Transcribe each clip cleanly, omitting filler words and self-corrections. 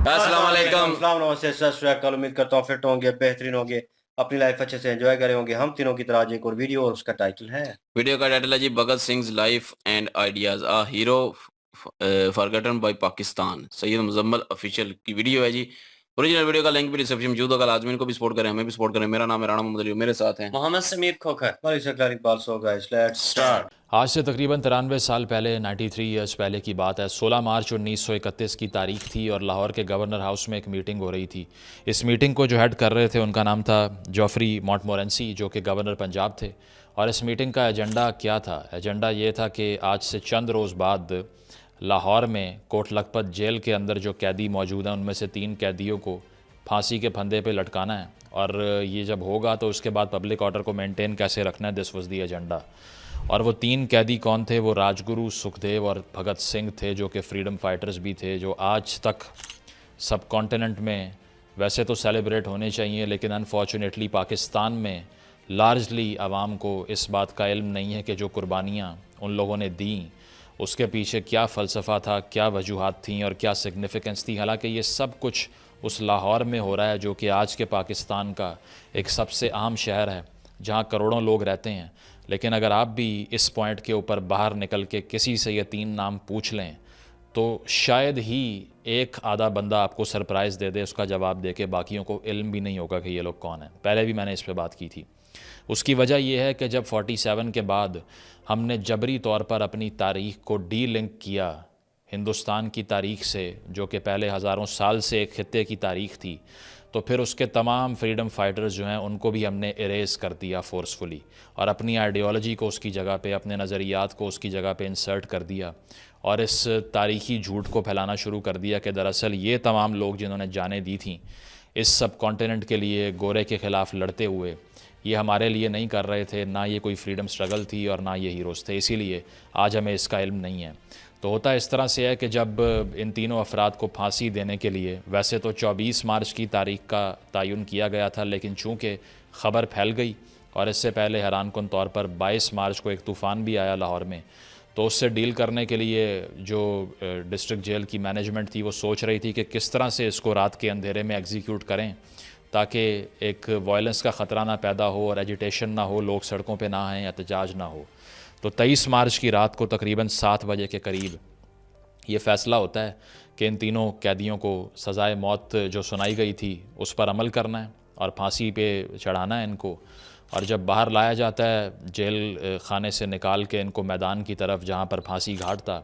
अस्सलाम वालेकुम। अस्सलाम नमस्ते सत श्री अकाल। उम्मीद करता हूँ फिट होंगे, बेहतरीन होंगे, अपनी लाइफ अच्छे से एंजॉय करे होंगे। हम तीनों की तरह आज एक और वीडियो और उसका टाइटल है वीडियो का टाइटल है जी Bhagat Singh life and ideas a hero forgotten by Pakistan. Syed Muzammil official की वीडियो है जी। ओरिजिनल वीडियो का लिंक भी डिस्क्रिप्शन में मौजूद होगा। लाजमी इनको भी सपोर्ट करें, हमें भी सपोर्ट करें। मेरा नाम है राणा मोहम्मद अली, मेरे साथ हैं Mohammad Sameer Khokhar. Iqbal. So guys let's start. आज से तकरीबन 93 साल पहले 93 ईयर्स पहले की बात है। 16 मार्च 1931 की तारीख थी और लाहौर के गवर्नर हाउस में एक मीटिंग हो रही थी। इस मीटिंग को जो हेड कर रहे थे उनका नाम था जॉफरी मॉन्टमोरेंसी, जो कि गवर्नर पंजाब थे। और इस मीटिंग का एजेंडा क्या था? एजेंडा ये था कि आज से चंद रोज़ बाद लाहौर में कोट लखपत जेल के अंदर जो कैदी मौजूद हैं उनमें से 3 कैदियों को फांसी के फंदे पे लटकाना है। और ये जब होगा तो उसके बाद पब्लिक ऑर्डर को मेंटेन कैसे रखना है, दिस वाज दी एजेंडा। और वो 3 कैदी कौन थे? वो राजगुरु, सुखदेव और भगत सिंह थे, जो कि फ्रीडम फाइटर्स भी थे, जो आज तक सब कॉन्टिनेंट में वैसे तो सेलिब्रेट होने चाहिए, लेकिन अनफॉर्चुनेटली पाकिस्तान में लार्जली आवाम को इस बात का इल्म नहीं है कि जो कुर्बानियाँ उन लोगों ने दी उसके पीछे क्या फ़लसफ़ा था, क्या वजूहात थी और क्या सिग्निफ़िकेंस थी। हालांकि ये सब कुछ उस लाहौर में हो रहा है जो कि आज के पाकिस्तान का एक सबसे आम शहर है जहाँ करोड़ों लोग रहते हैं। लेकिन अगर आप भी इस पॉइंट के ऊपर बाहर निकल के किसी से ये 3 नाम पूछ लें तो शायद ही एक आधा बंदा आपको सरप्राइज़ दे दे उसका जवाब दे के, बाकियों को इल्म भी नहीं होगा कि ये लोग कौन हैं। पहले भी मैंने इस पर बात की थी। उसकी वजह यह है कि जब 47 के बाद हमने जबरी तौर पर अपनी तारीख़ को डी लिंक किया हिंदुस्तान की तारीख़ से, जो कि पहले हज़ारों साल से एक ख़ित्ते की तारीख़ थी, तो फिर उसके तमाम फ्रीडम फाइटर्स जो हैं उनको भी हमने इरेज़ कर दिया फोर्सफुली, और अपनी आइडियोलॉजी को उसकी जगह पे, अपने नज़रियात को उसकी जगह पे इंसर्ट कर दिया और इस तारीख़ी झूठ को फैलाना शुरू कर दिया कि दरअसल ये तमाम लोग जिन्होंने जानें दी थी इस सब कॉन्टिनेंट के लिए गोरे के ख़िलाफ़ लड़ते हुए, ये हमारे लिए नहीं कर रहे थे, ना ये कोई फ्रीडम स्ट्रगल थी और ना ये हीरोज़ थे, इसीलिए आज हमें इसका इल्म नहीं है। तो होता इस तरह से है कि जब इन तीनों अफराद को फांसी देने के लिए वैसे तो 24 मार्च की तारीख़ का तयन किया गया था, लेकिन चूँकि ख़बर फैल गई और इससे पहले हैरानकुन तौर पर 22 मार्च को एक तूफ़ान भी आया लाहौर में, तो उससे डील करने के लिए जो डिस्ट्रिक्ट जेल की मैनेजमेंट थी वो सोच रही थी कि किस तरह से इसको रात के अंधेरे में एग्जीक्यूट करें ताकि एक वायलेंस का ख़तरा ना पैदा हो और एजिटेशन ना हो, लोग सड़कों पे ना आएँ, एहतजाज ना हो। तो 23 मार्च की रात को तकरीबन 7 बजे के करीब ये फ़ैसला होता है कि इन तीनों कैदियों को सज़ाए मौत जो सुनाई गई थी उस पर अमल करना है और फांसी पे चढ़ाना है इनको। और जब बाहर लाया जाता है जेल खाने से निकाल के इनको मैदान की तरफ जहाँ पर फांसी घाट था,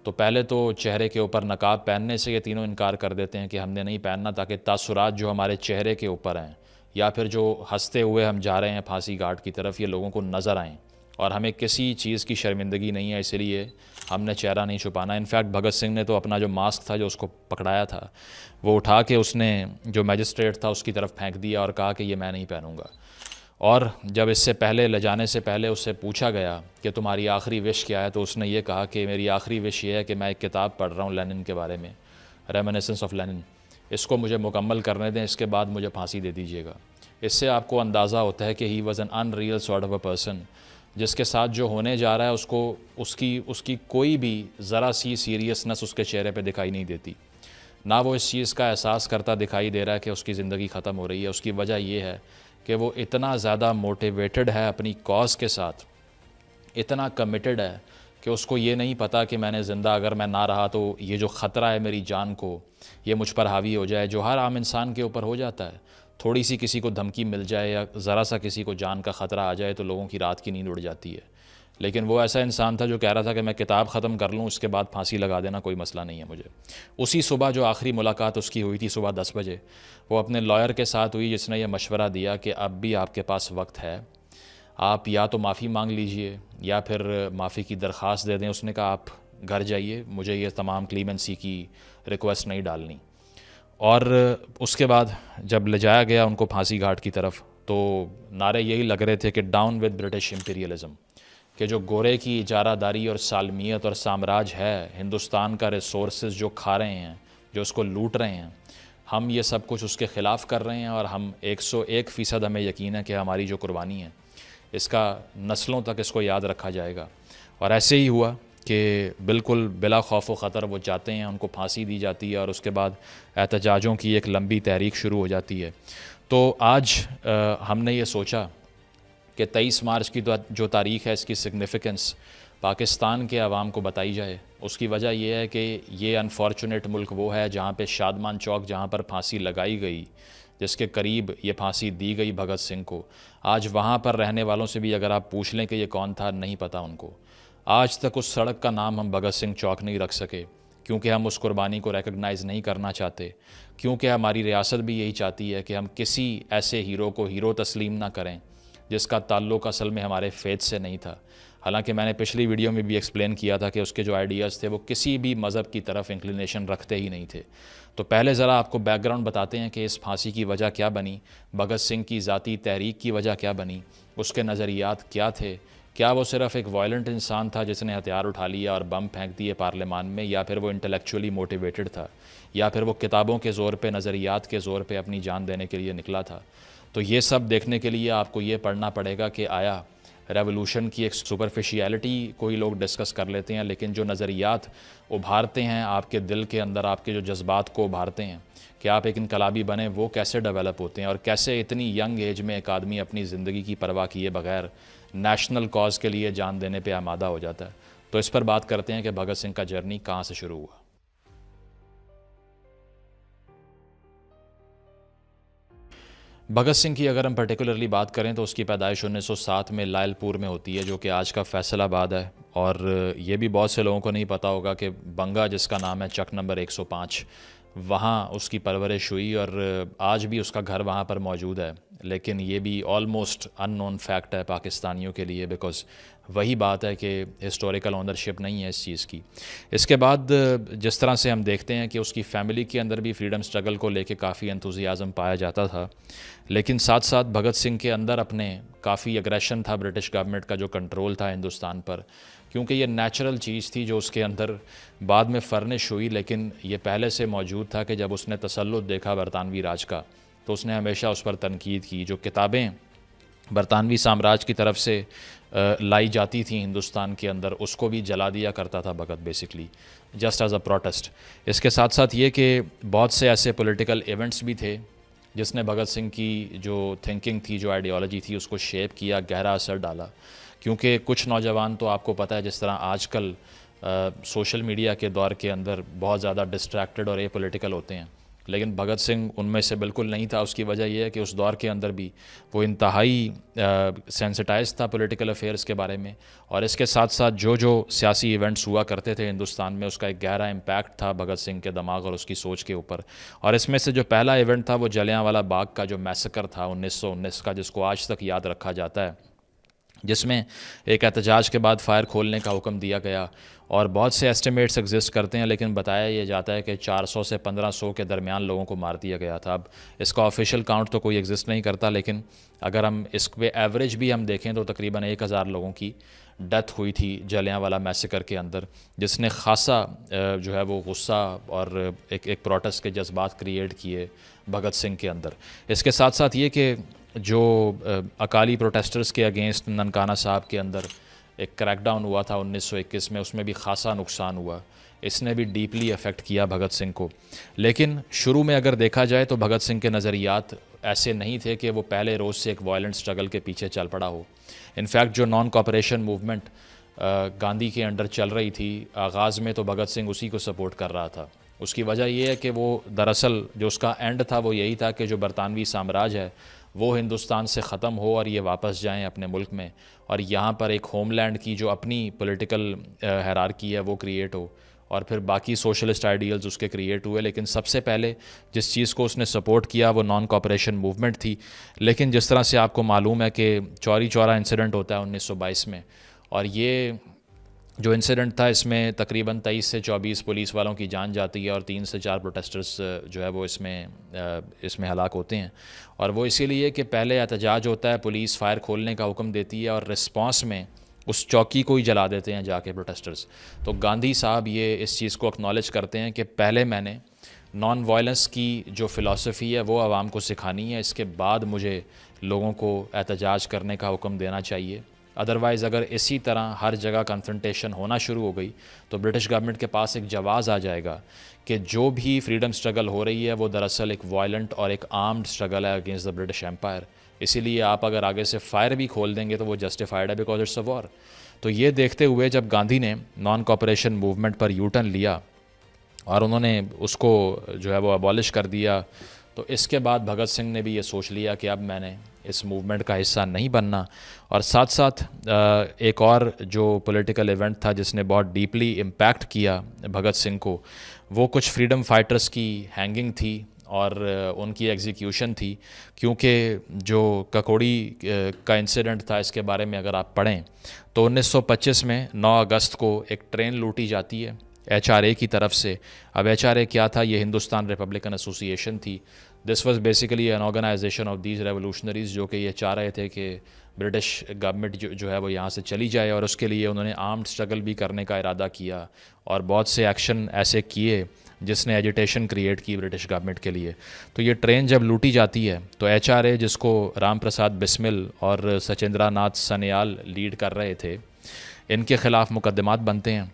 तो पहले तो चेहरे के ऊपर नकाब पहनने से ये तीनों इनकार कर देते हैं कि हमने नहीं पहनना, ताकि तासुरात जो हमारे चेहरे के ऊपर हैं या फिर जो हंसते हुए हम जा रहे हैं फांसी घाट की तरफ, ये लोगों को नज़र आएँ। और हमें किसी चीज़ की शर्मिंदगी नहीं है, इसलिए हमने चेहरा नहीं छुपाना। इनफैक्ट भगत सिंह ने तो अपना जो मास्क था जो उसको पकड़ाया था वो उठा के उसने जो मैजिस्ट्रेट था उसकी तरफ फेंक दिया और कहा कि ये मैं नहीं पहनूंगा। और जब इससे पहले ले जाने से पहले उससे पूछा गया कि तुम्हारी आखिरी विश क्या है, तो उसने ये कहा कि मेरी आखिरी विश ये है कि मैं एक किताब पढ़ रहा हूँ लेनिन के बारे में, रेमिनिसेंस ऑफ लेनिन, इसको मुझे मुकम्मल करने दें, इसके बाद मुझे फांसी दे दीजिएगा। इससे आपको अंदाज़ा होता है कि he was an unreal sort of a person, जिसके साथ जो होने जा रहा है उसको उसकी कोई भी ज़रा सी सीरियसनेस उसके चेहरे पे दिखाई नहीं देती, ना वो इस चीज़ का एहसास करता दिखाई दे रहा है कि उसकी ज़िंदगी ख़त्म हो रही है। उसकी वजह ये है कि वो इतना ज़्यादा मोटिवेटेड है अपनी कॉज के साथ, इतना कमिटेड है कि उसको ये नहीं पता कि मैंने ज़िंदा अगर मैं ना रहा तो ये जो ख़तरा है मेरी जान को, ये मुझ पर हावी हो जाए, जो हर आम इंसान के ऊपर हो जाता है। थोड़ी सी किसी को धमकी मिल जाए या ज़रा सा किसी को जान का ख़तरा आ जाए तो लोगों की रात की नींद उड़ जाती है। लेकिन वो ऐसा इंसान था जो कह रहा था कि मैं किताब ख़त्म कर लूँ, उसके बाद फांसी लगा देना कोई मसला नहीं है मुझे। उसी सुबह जो आखिरी मुलाकात उसकी हुई थी सुबह 10 बजे, वो अपने लॉयर के साथ हुई जिसने ये मशवरा दिया कि अब भी आपके पास वक्त है, आप या तो माफ़ी मांग लीजिए या फिर माफ़ी की दरख्वास्त दे दें। उसने कहा आप घर जाइए, मुझे ये तमाम क्लीमेंसी की रिक्वेस्ट नहीं डालनी। और उसके बाद जब ले जाया गया उनको फांसी घाट की तरफ, तो नारे यही लग रहे थे कि डाउन विद ब्रिटिश इम्पीरियलिज़म, कि जो गोरे की इजारादारी और सालमियत और साम्राज्य है, हिंदुस्तान का रिसोर्सेज जो खा रहे हैं, जो उसको लूट रहे हैं, हम ये सब कुछ उसके ख़िलाफ़ कर रहे हैं। और हम 101% हमें यकीन है कि हमारी जो कुर्बानी है इसका नस्लों तक इसको याद रखा जाएगा। और ऐसे ही हुआ कि बिल्कुल बिला खौफ व ख़तर वो जाते हैं, उनको फांसी दी जाती है और उसके बाद एहतजाजों की एक लंबी तहरीक शुरू हो जाती है। तो आज हमने ये सोचा कि 23 मार्च की जो तारीख़ है, इसकी सिग्निफ़िकेंस पाकिस्तान के अवाम को बताई जाए। उसकी वजह यह है कि ये अनफॉर्चुनेट मुल्क वो है जहाँ पे शादमान चौक, जहाँ पर फांसी लगाई गई, जिसके करीब ये फांसी दी गई भगत सिंह को, आज वहाँ पर रहने वालों से भी अगर आप पूछ लें कि ये कौन था, नहीं पता उनको। आज तक उस सड़क का नाम हम भगत सिंह चौक नहीं रख सके, क्योंकि हम उस कुर्बानी को रिकग्नाइज़ नहीं करना चाहते, क्योंकि हमारी रियासत भी यही चाहती है कि हम किसी ऐसे हीरो को हीरो तस्लीम ना करें जिसका ताल्लुक़ असल में हमारे फेथ से नहीं था। हालांकि मैंने पिछली वीडियो में भी एक्सप्लेन किया था कि उसके जो आइडियाज़ थे वो किसी भी मज़हब की तरफ इंक्लिनेशन रखते ही नहीं थे। तो पहले ज़रा आपको बैकग्राउंड बताते हैं कि इस फांसी की वजह क्या बनी, भगत सिंह की ज़ाती तहरीक की वजह क्या बनी, उसके नज़रियात क्या थे, क्या वो सिर्फ़ एक वायलेंट इंसान था जिसने हथियार उठा लिया और बम फेंक दिए पार्लियामान में, या फिर वो इंटेलेक्चुअली मोटिवेटेड था, या फिर वो किताबों के ज़ोर पे, नज़रियात के ज़ोर पे अपनी जान देने के लिए निकला था। तो ये सब देखने के लिए आपको ये पढ़ना पड़ेगा कि आया रेवोल्यूशन की एक सुपरफिशियलिटी कोई लोग डिस्कस कर लेते हैं, लेकिन जो नज़रियात उभारते हैं आपके दिल के अंदर, आपके जो जज्बात को उभारते हैं कि आप एक इनकलाबी बने, वो कैसे डेवलप होते हैं और कैसे इतनी यंग एज में एक आदमी अपनी ज़िंदगी की परवाह किए बगैर नेशनल कॉज के लिए जान देने पे आमादा हो जाता है। तो इस पर बात करते हैं कि भगत सिंह का जर्नी कहाँ से शुरू हुआ। भगत सिंह की अगर हम पर्टिकुलरली बात करें तो उसकी पैदाइश 1907 में लायलपुर में होती है, जो कि आज का फैसलाबाद है। और ये भी बहुत से लोगों को नहीं पता होगा कि बंगा, जिसका नाम है चक नंबर 105, वहाँ उसकी परवरिश हुई और आज भी उसका घर वहाँ पर मौजूद है। लेकिन ये भी ऑलमोस्ट अननोन फैक्ट है पाकिस्तानियों के लिए, बिकॉज़ वही बात है कि हिस्टोरिकल ओनरशिप नहीं है इस चीज़ की। इसके बाद जिस तरह से हम देखते हैं कि उसकी फ़ैमिली के अंदर भी फ्रीडम स्ट्रगल को लेके काफ़ी एंथुसियाज़म पाया जाता था, लेकिन साथ साथ भगत सिंह के अंदर अपने काफ़ी अग्रेशन था ब्रिटिश गवर्नमेंट का, जो कंट्रोल था हिंदुस्तान पर, क्योंकि ये नेचुरल चीज़ थी जो उसके अंदर बाद में फर्निश हुई, लेकिन ये पहले से मौजूद था कि जब उसने तसल्लुत देखा बरतानवी राज का, तो उसने हमेशा उस पर तनकीद की। जो किताबें बरतानवी साम्राज्य की तरफ से लाई जाती थी हिंदुस्तान के अंदर, उसको भी जला दिया करता था Bhagat, basically just as a protest. इसके साथ साथ ये कि बहुत से ऐसे पॉलिटिकल इवेंट्स भी थे जिसने भगत सिंह की जो थिंकिंग थी, जो आइडियोलॉजी थी, उसको शेप किया, गहरा असर डाला। क्योंकि कुछ नौजवान तो आपको पता है जिस तरह आजकल सोशल मीडिया के दौर के अंदर बहुत ज़्यादा डिस्ट्रैक्टेड और एपॉलिटिकल होते हैं, लेकिन भगत सिंह उनमें से बिल्कुल नहीं था। उसकी वजह यह है कि उस दौर के अंदर भी वो इंतहाई सेंसिटाइज था पॉलिटिकल अफेयर्स के बारे में, और इसके साथ साथ जो जो सियासी इवेंट्स हुआ करते थे हिंदुस्तान में, उसका एक गहरा इम्पैक्ट था भगत सिंह के दिमाग और उसकी सोच के ऊपर। और इसमें से जो पहला इवेंट था वो जलियांवाला बाग का जो मैसेकर था 1919 का, जिसको आज तक याद रखा जाता है, जिसमें एक एहतजाज के बाद फायर खोलने का हुक्म दिया गया। और बहुत से एस्टिमेट्स एग्जिस्ट करते हैं, लेकिन बताया यह जाता है कि 400 से 1500 के दरमियान लोगों को मार दिया गया था। अब इसका ऑफिशियल काउंट तो कोई एग्जिस्ट नहीं करता, लेकिन अगर हम इस पे एवरेज भी हम देखें तो तकरीबन 1000 लोगों की डेथ हुई थी जलियांवाला मैसेकर के अंदर, जिसने खासा जो है वो गुस्सा और एक प्रोटेस्ट के जज्बात क्रिएट किए भगत सिंह के अंदर। इसके साथ साथ ये कि जो अकाली प्रोटेस्टर्स के अगेंस्ट ननकाना साहब के अंदर एक क्रैकडाउन हुआ था 1921 में, उसमें भी खासा नुकसान हुआ। इसने भी डीपली अफेक्ट किया भगत सिंह को। लेकिन शुरू में अगर देखा जाए तो भगत सिंह के नज़रियात ऐसे नहीं थे कि वो पहले रोज़ से एक वायलेंट स्ट्रगल के पीछे चल पड़ा हो। इनफैक्ट जो नॉन कॉपरेशन मूवमेंट गांधी के अंडर चल रही थी आगाज़ में, तो भगत सिंह उसी को सपोर्ट कर रहा था। उसकी वजह यह है कि वो दरअसल जो उसका एंड था वो यही था कि जो बरतानवी साम्राज्य है वो हिंदुस्तान से ख़त्म हो और ये वापस जाएं अपने मुल्क में, और यहाँ पर एक होमलैंड की जो अपनी पॉलिटिकल हायरार्की है वो क्रिएट हो, और फिर बाकी सोशलिस्ट आइडियल्स उसके क्रिएट हुए। लेकिन सबसे पहले जिस चीज़ को उसने सपोर्ट किया वो नॉन कॉपरेशन मूवमेंट थी। लेकिन जिस तरह से आपको मालूम है कि चौरी चौरा इंसिडेंट होता है 1922 में, और ये जो इंसिडेंट था इसमें तकरीबन 23 से 24 पुलिस वालों की जान जाती है और 3 से 4 प्रोटेस्टर्स जो है वो इसमें हलाक होते हैं। और वो इसीलिए कि पहले एहतजाज होता है, पुलिस फायर खोलने का हुक्म देती है और रिस्पांस में उस चौकी को ही जला देते हैं जाके प्रोटेस्टर्स। तो गांधी साहब ये इस चीज़ को एक्नॉलेज करते हैं कि पहले मैंने नॉन वायलेंस की जो फ़िलासफ़ी है वो आवाम को सिखानी है, इसके बाद मुझे लोगों को एहतजाज करने का हुक्म देना चाहिए। अदरवाइज़ अगर इसी तरह हर जगह कन्फ्रंटेशन होना शुरू हो गई तो ब्रिटिश गवर्नमेंट के पास एक जवाज़ आ जाएगा कि जो भी फ्रीडम स्ट्रगल हो रही है वो दरअसल एक वायलेंट और एक आर्म्ड स्ट्रगल है अगेंस्ट द ब्रिटिश एम्पायर। इसीलिए आप अगर आगे से फायर भी खोल देंगे तो वो जस्टिफाइड है बिकॉज इट्स अ वॉर। तो ये देखते हुए जब गांधी ने नॉन कॉपरेशन मूवमेंट पर यू टर्न लिया और उन्होंने उसको जो है वो अबॉलिश कर दिया, तो इसके बाद भगत सिंह ने भी ये सोच लिया कि अब मैंने इस मूवमेंट का हिस्सा नहीं बनना। और साथ साथ एक और जो पॉलिटिकल इवेंट था जिसने बहुत डीपली इम्पैक्ट किया भगत सिंह को, वो कुछ फ्रीडम फाइटर्स की हैंगिंग थी और उनकी एग्जीक्यूशन थी। क्योंकि जो ककोड़ी का इंसिडेंट था, इसके बारे में अगर आप पढ़ें तो 1925 में 9 अगस्त को एक ट्रेन लूटी जाती है HRA की तरफ से। अब HRA क्या था? ये हिंदुस्तान रिपब्लिकन एसोसिएशन थी। This was basically an organization of these revolutionaries जो कि ये चाह रहे थे कि ब्रिटिश गवर्नमेंट जो है वो यहाँ से चली जाए, और उसके लिए उन्होंने आर्म्ड स्ट्रगल भी करने का इरादा किया और बहुत से एक्शन ऐसे किए जिसने एजिटेशन क्रिएट की ब्रिटिश गवर्नमेंट के लिए। तो ये ट्रेन जब लूटी जाती है तो HRA, जिसको राम प्रसाद बिस्मिल और सचिंद्रा नाथ सन्याल लीड कर रहे थे, इनके ख़िलाफ़ मुकदमात बनते हैं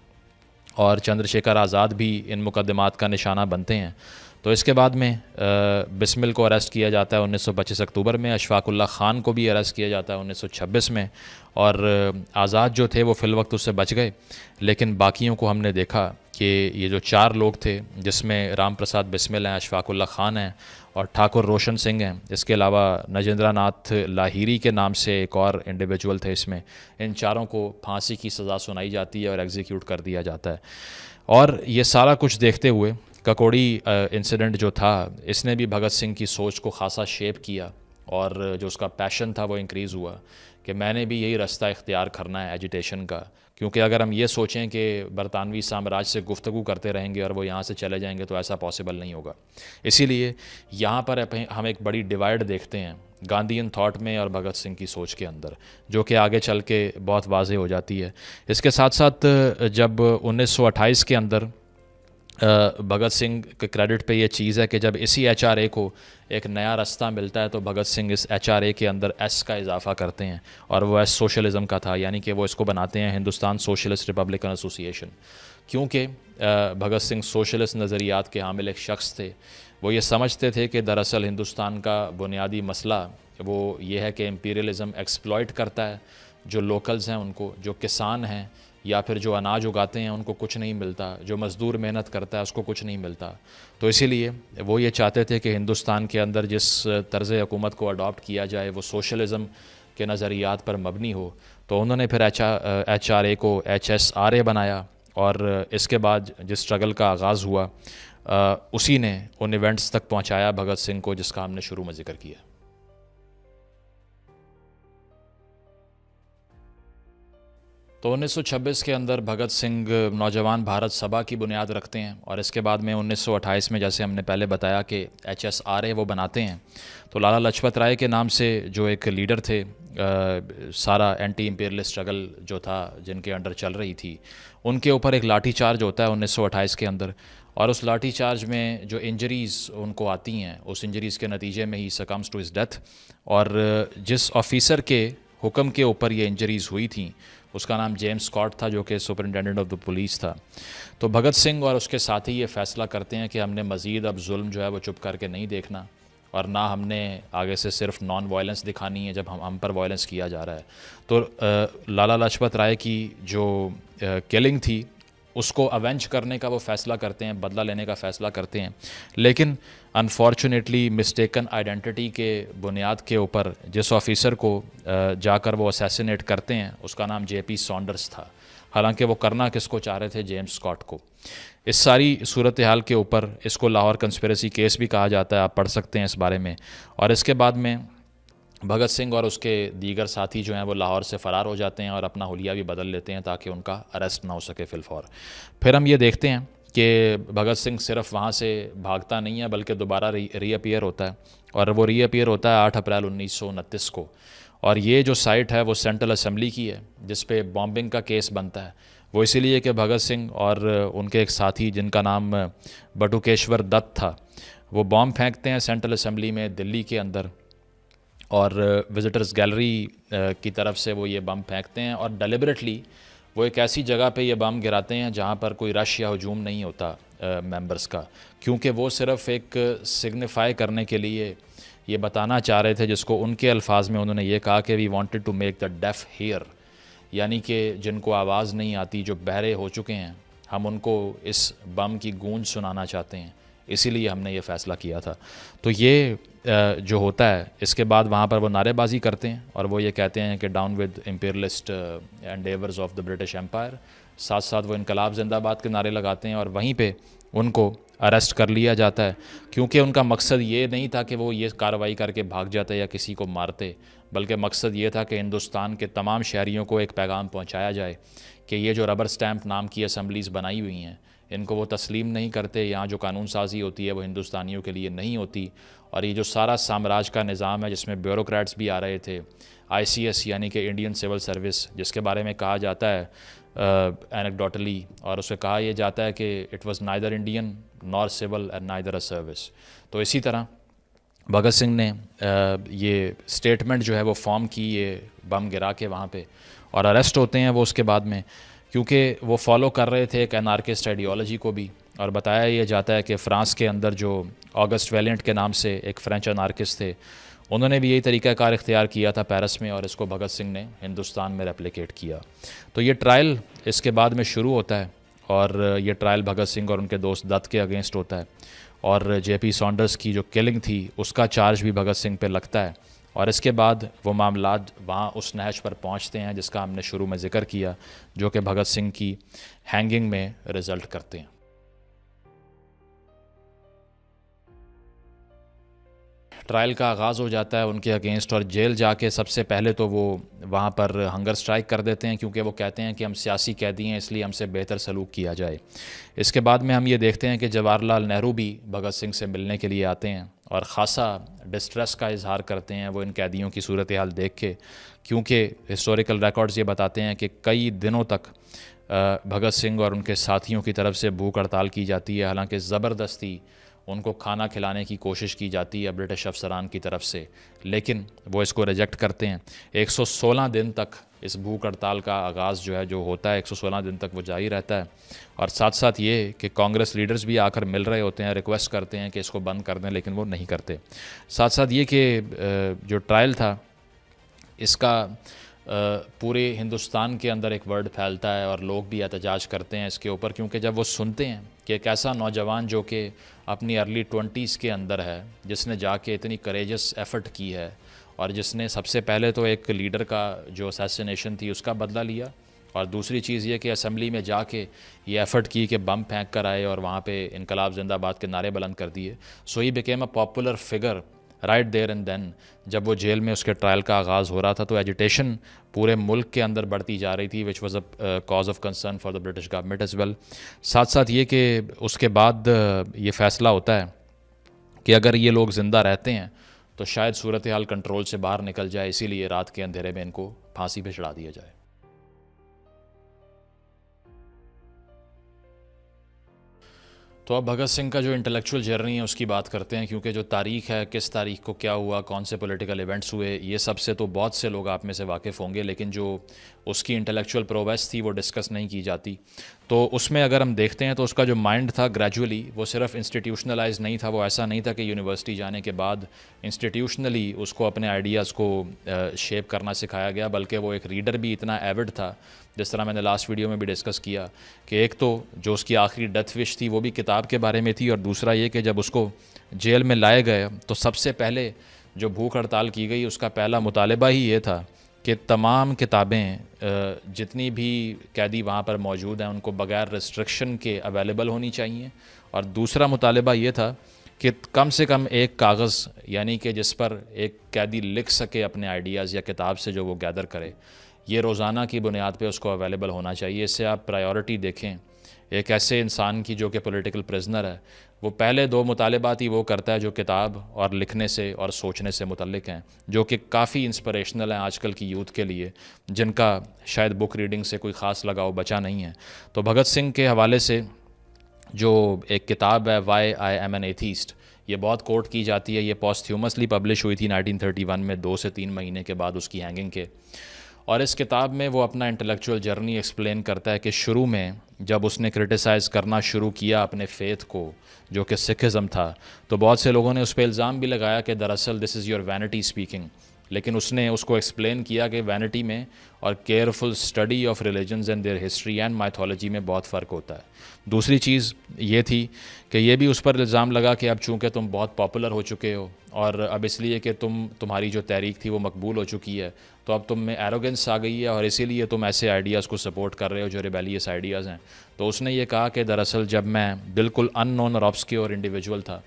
और चंद्रशेखर आज़ाद भी इन मुकदमात का निशाना बनते हैं। तो इसके बाद में बिस्मिल को अरेस्ट किया जाता है 1925 अक्टूबर में, अशफाकुल्ला ख़ान को भी अरेस्ट किया जाता है 1926 में, और आज़ाद जो थे वो फ़िल वक्त उससे बच गए। लेकिन बाकियों को हमने देखा कि ये जो 4 लोग थे, जिसमें राम प्रसाद बिस्मिल हैं, अशफाकुल्ला ख़ान हैं और ठाकुर रोशन सिंह हैं, इसके अलावा नजेंद्र नाथ लाहिरी के नाम से एक और इंडिविजुअल थे इसमें, इन चारों को फांसी की सज़ा सुनाई जाती है और एग्जीक्यूट कर दिया जाता है। और ये सारा कुछ देखते हुए ककोड़ी इंसिडेंट जो था, इसने भी भगत सिंह की सोच को ख़ासा शेप किया और जो उसका पैशन था वो इंक्रीज़ हुआ कि मैंने भी यही रास्ता इख्तियार करना है एजिटेशन का। क्योंकि अगर हम ये सोचें कि बरतानवी साम्राज्य से गुफ्तगू करते रहेंगे और वो यहाँ से चले जाएंगे तो ऐसा पॉसिबल नहीं होगा। इसीलिए यहाँ पर हम एक बड़ी डिवाइड देखते हैं गांधीयन थॉट में और भगत सिंह की सोच के अंदर, जो कि आगे चल के बहुत वाज़ेह हो जाती है। इसके साथ साथ जब 1928 के अंदर भगत सिंह के क्रेडिट पे ये चीज़ है कि जब इसी HRA को एक नया रास्ता मिलता है तो भगत सिंह इस HRA के अंदर S का इजाफा करते हैं और वो S सोशलिज़म का था, यानी कि वो इसको बनाते हैं हिंदुस्तान सोशलिस्ट रिपब्लिकन एसोसिएशन। क्योंकि भगत सिंह सोशलिस्ट नज़रियात के हामिल एक शख्स थे। वो ये समझते थे कि दरअसल हिंदुस्तान का बुनियादी मसला वो ये है कि इम्पीरियलिज़म एक्सप्लॉइट करता है जो लोकल्स हैं उनको, जो किसान हैं या फिर जो अनाज उगाते हैं उनको कुछ नहीं मिलता, जो मज़दूर मेहनत करता है उसको कुछ नहीं मिलता। तो इसीलिए वो ये चाहते थे कि हिंदुस्तान के अंदर जिस तर्ज़ हुकूमत को अडॉप्ट किया जाए वो सोशलिज़म के नज़रियात पर मबनी हो। तो उन्होंने फिर HRA को HSRA बनाया और इसके बाद जिस स्ट्रगल का आगाज़ हुआ उसी ने उन इवेंट्स तक पहुँचाया भगत सिंह को जिसका हमने शुरू में जिक्र किया। तो 1926 के अंदर भगत सिंह नौजवान भारत सभा की बुनियाद रखते हैं और इसके बाद में 1928 में, जैसे हमने पहले बताया, कि HSRA वो बनाते हैं। तो लाला लाजपत राय के नाम से जो एक लीडर थे, सारा एंटी इम्पीरियलिस्ट स्ट्रगल जो था जिनके अंडर चल रही थी, उनके ऊपर एक लाठी चार्ज होता है 1928 के अंदर। और उस लाठी चार्ज में जो इंजरीज़ उनको आती हैं, उस इंजरीज़ के नतीजे में ही सकम्स टू हिज डेथ। और जिस ऑफिसर के हुक्म के ऊपर ये इंजरीज़ हुई थी उसका नाम जेम्स स्कॉट था, जो कि सुपरिटेंडेंट ऑफ द पुलिस था। तो भगत सिंह और उसके साथी ये फ़ैसला करते हैं कि हमने मज़ीद अब जुल्म जो है वो चुप करके नहीं देखना और ना हमने आगे से सिर्फ नॉन वायलेंस दिखानी है जब हम पर वायलेंस किया जा रहा है। तो लाला लाजपत राय की जो किलिंग थी उसको अवेंज करने का वो फ़ैसला करते हैं, बदला लेने का फ़ैसला करते हैं। लेकिन अनफॉर्चुनेटली मिस्टेकन आइडेंटिटी के बुनियाद के ऊपर जिस ऑफिसर को जाकर वो असैसिनेट करते हैं उसका नाम JP सॉन्डर्स था, हालांकि वो करना किसको चाह रहे थे? जेम्स स्कॉट को। इस सारी सूरत हाल के ऊपर इसको लाहौर कंस्पिरेसी केस भी कहा जाता है, आप पढ़ सकते हैं इस बारे में। और इसके बाद में भगत सिंह और उसके दीगर साथी जो हैं वो लाहौर से फ़रार हो जाते हैं और अपना हुलिया भी बदल लेते हैं ताकि उनका अरेस्ट ना हो सके फिलफौर। फिर हम ये देखते हैं कि भगत सिंह सिर्फ वहाँ से भागता नहीं है बल्कि दोबारा रीअपीयर होता है, और वो रीअपीयर होता है 8 अप्रैल 1929 को। और ये जो साइट है वो सेंट्रल असम्बली की है जिस पे बॉम्बिंग का केस बनता है। वो इसीलिए कि भगत सिंह और उनके एक साथी जिनका नाम बटुकेश्वर दत्त था, वो बॉम्ब फेंकते हैं सेंट्रल असम्बली में दिल्ली के अंदर। और विज़िटर्स गैलरी की तरफ से वो ये बम फेंकते हैं और डेलिबरेटली वो एक ऐसी जगह पे ये बम गिराते हैं जहाँ पर कोई रश या हजूम नहीं होता मेंबर्स का, क्योंकि वो सिर्फ़ एक सिग्निफाई करने के लिए ये बताना चाह रहे थे, जिसको उनके अल्फाज में उन्होंने ये कहा कि we wanted to make the deaf here, यानी कि जिनको आवाज़ नहीं आती, जो बहरे हो चुके हैं, हम उनको इस बम की गूंज सुनाना चाहते हैं, इसीलिए हमने ये फ़ैसला किया था। तो ये जो होता है, इसके बाद वहाँ पर वो नारेबाजी करते हैं और वो ये कहते हैं कि down with imperialist endeavours of the British empire, साथ साथ वो इनकलाब जिंदाबाद के नारे लगाते हैं और वहीं पे उनको अरेस्ट कर लिया जाता है, क्योंकि उनका मकसद ये नहीं था कि वो ये कार्रवाई करके भाग जाते या किसी को मारते, बल्कि मकसद ये था कि हिंदुस्तान के तमाम शहरियों को एक पैगाम पहुंचाया जाए कि ये जो रबर स्टैम्प नाम की असम्बलीज़ बनाई हुई हैं, इनको वो तस्लीम नहीं करते, यहाँ जो कानून साजी होती है वो हिंदुस्तानियों के लिए नहीं होती। और ये जो सारा साम्राज्य का निज़ाम है जिसमें ब्यूरोक्रेट्स भी आ रहे थे, ICS यानी कि इंडियन सिविल सर्विस, जिसके बारे में कहा जाता है एनेक्डोटली, और उसे कहा यह जाता है कि it was neither Indian nor civil and neither a service. तो इसी तरह भगत सिंह ने ये स्टेटमेंट जो है वो फॉर्म की, ये बम गिरा के वहाँ पे, और अरेस्ट होते हैं वो उसके बाद में, क्योंकि वो फॉलो कर रहे थे एक एनार्किस्ट आइडियोलॉजी को भी। और बताया यह जाता है कि फ़्रांस के अंदर जो ऑगस्ट वेलियंट के नाम से एक फ़्रेंच एनार्किस्ट थे, उन्होंने भी यही तरीक़ाकार इख्तियार किया था पेरिस में, और इसको भगत सिंह ने हिंदुस्तान में रेप्लिकेट किया। तो ये ट्रायल इसके बाद में शुरू होता है, और ये ट्रायल भगत सिंह और उनके दोस्त दत्त के अगेंस्ट होता है, और JP सॉन्डर्स की जो किलिंग थी उसका चार्ज भी भगत सिंह पे लगता है। और इसके बाद वो मामलात वहाँ उस नहज पर पहुँचते हैं जिसका हमने शुरू में ज़िक्र किया, जो कि भगत सिंह की हैंगिंग में रिज़ल्ट करते हैं। ट्रायल का आगाज़ हो जाता है उनके अगेंस्ट, और जेल जाके सबसे पहले तो वो वहाँ पर हंगर स्ट्राइक कर देते हैं, क्योंकि वो कहते हैं कि हम सियासी कैदी हैं, इसलिए हमसे बेहतर सलूक किया जाए। इसके बाद में हम ये देखते हैं कि जवाहरलाल नेहरू भी भगत सिंह से मिलने के लिए आते हैं और ख़ासा डिस्ट्रेस का इजहार करते हैं वो इन कैदियों की सूरत हाल देख के, क्योंकि हिस्टोरिकल रिकॉर्ड्स ये बताते हैं कि कई दिनों तक भगत सिंह और उनके साथियों की तरफ से भूख हड़ताल की जाती है। हालांकि ज़बरदस्ती उनको खाना खिलाने की कोशिश की जाती है ब्रिटिश अफसरान की तरफ से, लेकिन वो इसको रिजेक्ट करते हैं। 116 दिन तक इस भूख हड़ताल का आगाज़ जो है जो होता है, 116 दिन तक वो जारी रहता है। और साथ साथ ये कि कांग्रेस लीडर्स भी आकर मिल रहे होते हैं, रिक्वेस्ट करते हैं कि इसको बंद कर दें, लेकिन वो नहीं करते। साथ साथ ये कि जो ट्रायल था इसका पूरे हिंदुस्तान के अंदर एक वर्ड फैलता है और लोग भी एहतजाज करते हैं इसके ऊपर, क्योंकि जब वो सुनते हैं कि एक ऐसा नौजवान जो कि अपनी अर्ली 20s के अंदर है, जिसने जाके इतनी करेजस एफ़र्ट की है और जिसने सबसे पहले तो एक लीडर का जो असैसिनेशन थी उसका बदला लिया, और दूसरी चीज़ ये कि असम्बली में जाके ये एफ़र्ट की कि बम फेंक कर आए और वहाँ पे इनकलाब जिंदाबाद के नारे बुलंद कर दिए। So he became a popular figure right there and then. जब वो जेल में उसके ट्रायल का आगाज़ हो रहा था तो एजिटेशन पूरे मुल्क के अंदर बढ़ती जा रही थी, which was a cause of concern for the British government as well. साथ साथ ये कि उसके बाद ये फ़ैसला होता है कि अगर ये लोग ज़िंदा रहते हैं तो शायद सूरत हाल कंट्रोल से बाहर निकल जाए, इसीलिए रात के अंधेरे में इनको फांसी पे चढ़ा दिया जाए। तो अब भगत सिंह का जो इंटेलेक्चुअल जर्नी है उसकी बात करते हैं, क्योंकि जो तारीख़ है, किस तारीख़ को क्या हुआ, कौन से पॉलिटिकल इवेंट्स हुए, ये सब से तो बहुत से लोग आप में से वाकिफ़ होंगे, लेकिन जो उसकी इंटेलेक्चुअल प्रोग्रेस थी वो डिस्कस नहीं की जाती। तो उसमें अगर हम देखते हैं तो उसका जो माइंड था ग्रेजुअली, वो सिर्फ इंस्टीट्यूशनलाइज नहीं था। वो ऐसा नहीं था कि यूनिवर्सिटी जाने के बाद इंस्टीट्यूशनली उसको अपने आइडियाज़ को शेप करना सिखाया गया, बल्कि वो एक रीडर भी इतना एविड था, जिस तरह मैंने लास्ट वीडियो में भी डिस्कस किया कि एक तो जो उसकी आखिरी डेथ विश थी वो भी किताब के बारे में थी, और दूसरा ये कि जब उसको जेल में लाए गए तो सबसे पहले जो भूख हड़ताल की गई उसका पहला मुतालबा ही ये था कि तमाम किताबें जितनी भी कैदी वहाँ पर मौजूद हैं उनको बग़ैर रिस्ट्रिक्शन के अवेलेबल होनी चाहिए। और दूसरा मुतालबा ये था कि कम से कम एक कागज़, यानी कि जिस पर एक कैदी लिख सके अपने आइडियाज़ या किताब से जो वो गैदर करे, ये रोज़ाना की बुनियाद पे उसको अवेलेबल होना चाहिए। इससे आप प्रायोरिटी देखें एक ऐसे इंसान की जो कि पॉलिटिकल प्रिजनर है, वो पहले दो मुतालबात ही वो करता है जो किताब और लिखने से और सोचने से मुतल्लिक हैं, जो कि काफ़ी इंस्पिरेशनल हैं आजकल की यूथ के लिए, जिनका शायद बुक रीडिंग से कोई ख़ास लगाव बचा नहीं है। तो भगत सिंह के हवाले से जो एक किताब है why I am an atheist, ये बहुत कोट की जाती है, ये पॉस्ट्यूमसली पब्लिश हुई थी 1931 में, 2 से 3 महीने के बाद उसकी हैंगिंग के। और इस किताब में वो अपना इंटेलेक्चुअल जर्नी एक्सप्लेन करता है कि शुरू में जब उसने क्रिटिसाइज़ करना शुरू किया अपने फेथ को, जो कि सिखिज़म था, तो बहुत से लोगों ने उस पर इल्ज़ाम भी लगाया कि दरअसल this is your vanity speaking. लेकिन उसने उसको एक्सप्लेन किया कि वैनिटी में और careful study of religions and there history and mythology में बहुत फ़र्क होता है। दूसरी चीज़ ये थी कि ये भी उस पर इल्ज़ाम लगा कि अब चूँकि तुम बहुत पॉपुलर हो चुके हो और अब इसलिए कि तुम्हारी जो तहरीक थी वो मकबूल हो चुकी है, तो अब तुम में एरोगेंस आ गई है और इसीलिए तुम ऐसे आइडियाज़ को सपोर्ट कर रहे हो जो रिबेलियस आइडियाज़ हैं। तो उसने ये कहा कि दरअसल जब मैं बिल्कुल अननोन और ऑब्सक्योर इंडिविजुअल था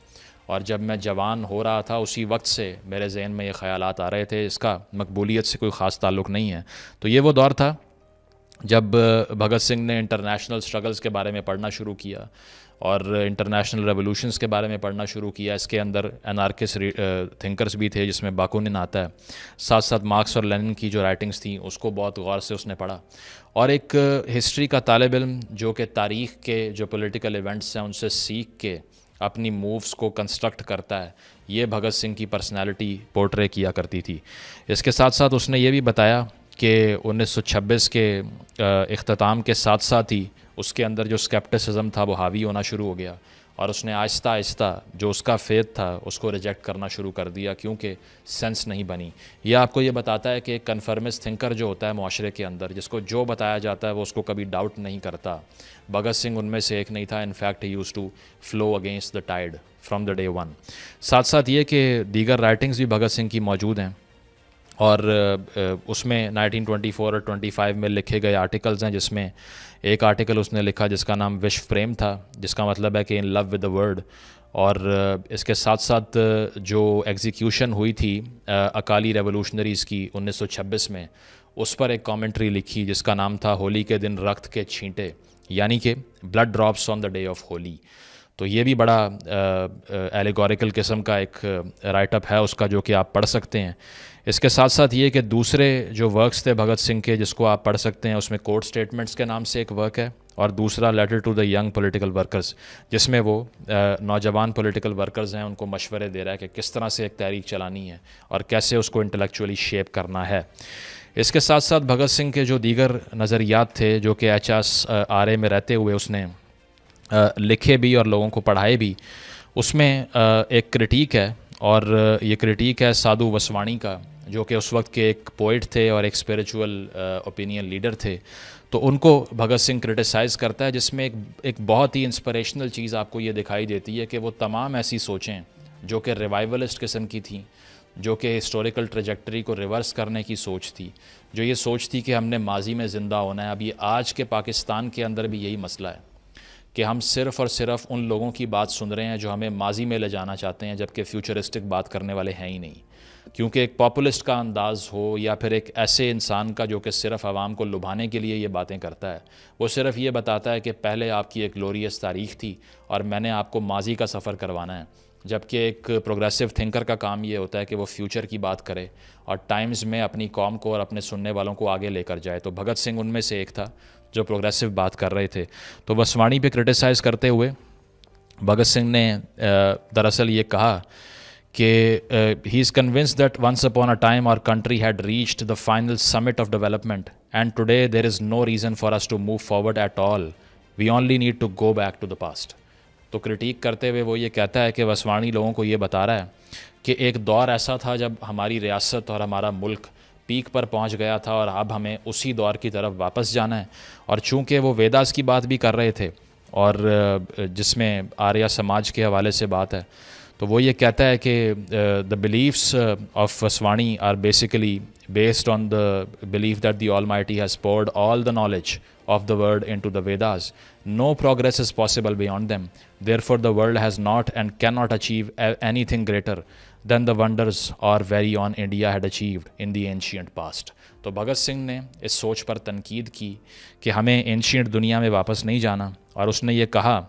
और जब मैं जवान हो रहा था, उसी वक्त से मेरे जहन में ये ख़यालात आ रहे थे, इसका मकबूलियत से कोई ख़ास ताल्लुक़ नहीं है। तो ये वो दौर था जब भगत सिंह ने इंटरनेशनल स्ट्रगल्स के बारे में पढ़ना शुरू किया और इंटरनेशनल रेवोल्यूशंस के बारे में पढ़ना शुरू किया। इसके अंदर एनार्किस्ट थिंकर्स भी थे, जिसमें बाकुनिन आता है। साथ साथ मार्क्स और लेनिन की जो राइटिंग्स थी उसको बहुत गौर से उसने पढ़ा। और एक हिस्ट्री का तालिब इल्म जो कि तारीख़ के जो पॉलिटिकल इवेंट्स हैं उनसे सीख के अपनी मूव्स को कंस्ट्रक्ट करता है, ये भगत सिंह की पर्सनैलिटी पोर्ट्रे किया करती थी। इसके साथ साथ उसने ये भी बताया कि 1926 के इख्तिताम के साथ साथ ही उसके अंदर जो स्केप्टिसिज्म था वो हावी होना शुरू हो गया और उसने आहिस्ता आहिस्ता जो उसका फेथ था उसको रिजेक्ट करना शुरू कर दिया, क्योंकि सेंस नहीं बनी। यह आपको ये बताता है कि एक कन्फर्मिस्ट थिंकर जो होता है माशरे के अंदर, जिसको जो बताया जाता है वो उसको कभी डाउट नहीं करता, भगत सिंह उनमें से एक नहीं था। In fact he used to flow against the tide from the day one. साथ साथ ये कि दीगर राइटिंग्स भी भगत सिंह की मौजूद हैं और उसमें 1924 और 25 में लिखे गए आर्टिकल्स हैं, जिसमें एक आर्टिकल उसने लिखा जिसका नाम विश्व प्रेम था, जिसका मतलब है कि in love with the word. और इसके साथ साथ जो एग्जीक्यूशन हुई थी अकाली रेवोल्यूशनरीज़ की 1926 में, उस पर एक कमेंट्री लिखी जिसका नाम था होली के दिन रक्त के छींटे, यानी कि blood drops on the day of Holi. तो ये भी बड़ा एलिगोरिकल किस्म का एक राइटअप है उसका, जो कि आप पढ़ सकते हैं। इसके साथ साथ ये कि दूसरे जो वर्क्स थे भगत सिंह के जिसको आप पढ़ सकते हैं, उसमें कोर्ट स्टेटमेंट्स के नाम से एक वर्क है और दूसरा letter to the young political workers, जिसमें वो नौजवान पॉलिटिकल वर्कर्स हैं उनको मशवरे दे रहा है कि किस तरह से एक तहरीक चलानी है और कैसे उसको इंटेलेक्चुअली शेप करना है। इसके साथ साथ भगत सिंह के जो दीगर नज़रियात थे जो कि HSRA में रहते हुए उसने लिखे भी और लोगों को पढ़ाए भी, उसमें एक क्रिटिक है और ये क्रिटिक है साधु वसवाणी का, जो कि उस वक्त के एक पोइट थे और एक स्पिरिचुअल ओपिनियन लीडर थे। तो उनको भगत सिंह क्रिटिसाइज़ करता है, जिसमें एक बहुत ही इंस्पिरेशनल चीज़ आपको ये दिखाई देती है कि वो तमाम ऐसी सोचें जो कि रिवाइवलिस्ट किस्म की थी, जो कि हिस्टोरिकल ट्रेजेक्टरी को रिवर्स करने की सोच थी, जो ये सोच थी कि हमने माजी में ज़िंदा होना है। अभी आज के पाकिस्तान के अंदर भी यही मसला है कि हम सिर्फ़ और सिर्फ उन लोगों की बात सुन रहे हैं जो हमें माजी में ले जाना चाहते हैं, जबकि फ्यूचरिस्टिक बात करने वाले हैं ही नहीं। क्योंकि एक पॉपुलिस्ट का अंदाज़ हो या फिर एक ऐसे इंसान का जो कि सिर्फ आवाम को लुभाने के लिए ये बातें करता है, वो सिर्फ ये बताता है कि पहले आपकी एक ग्लोरियस तारीख़ थी और मैंने आपको माजी का सफ़र करवाना है। जबकि एक प्रोग्रेसिव थिंकर का काम ये होता है कि वो फ्यूचर की बात करे और टाइम्स में अपनी कौम को और अपने सुनने वालों को आगे लेकर जाए। तो भगत सिंह उनमें से एक था जो प्रोग्रेसिव बात कर रहे थे। तो वसवाणी पे क्रिटिसाइज़ करते हुए भगत सिंह ने दरअसल ये कहा कि he is convinced that once upon a time our country had reached the final summit of development and today there is no reason for us to move forward at all, we only need to go back to the past. तो critic करते हुए वो ये कहता है कि वसवाणी लोगों को ये बता रहा है कि एक दौर ऐसा था जब हमारी रियासत और हमारा मुल्क पीक पर पहुंच गया था और अब हमें उसी दौर की तरफ वापस जाना है। और चूंकि वो वेदास की बात भी कर रहे थे और जिसमें आर्य समाज के हवाले से बात है, तो वो ये कहता है कि the beliefs of Vaswani are basically based on the belief that the Almighty has poured all the knowledge of the world into the Vedas. No progress is possible beyond them. Therefore, the world has not and cannot achieve anything greater than the wonders or very on India had achieved in the ancient past. तो भगत सिंह ने इस सोच पर तनकीद की कि हमें ancient दुनिया में वापस नहीं जाना, और उसने ये कहा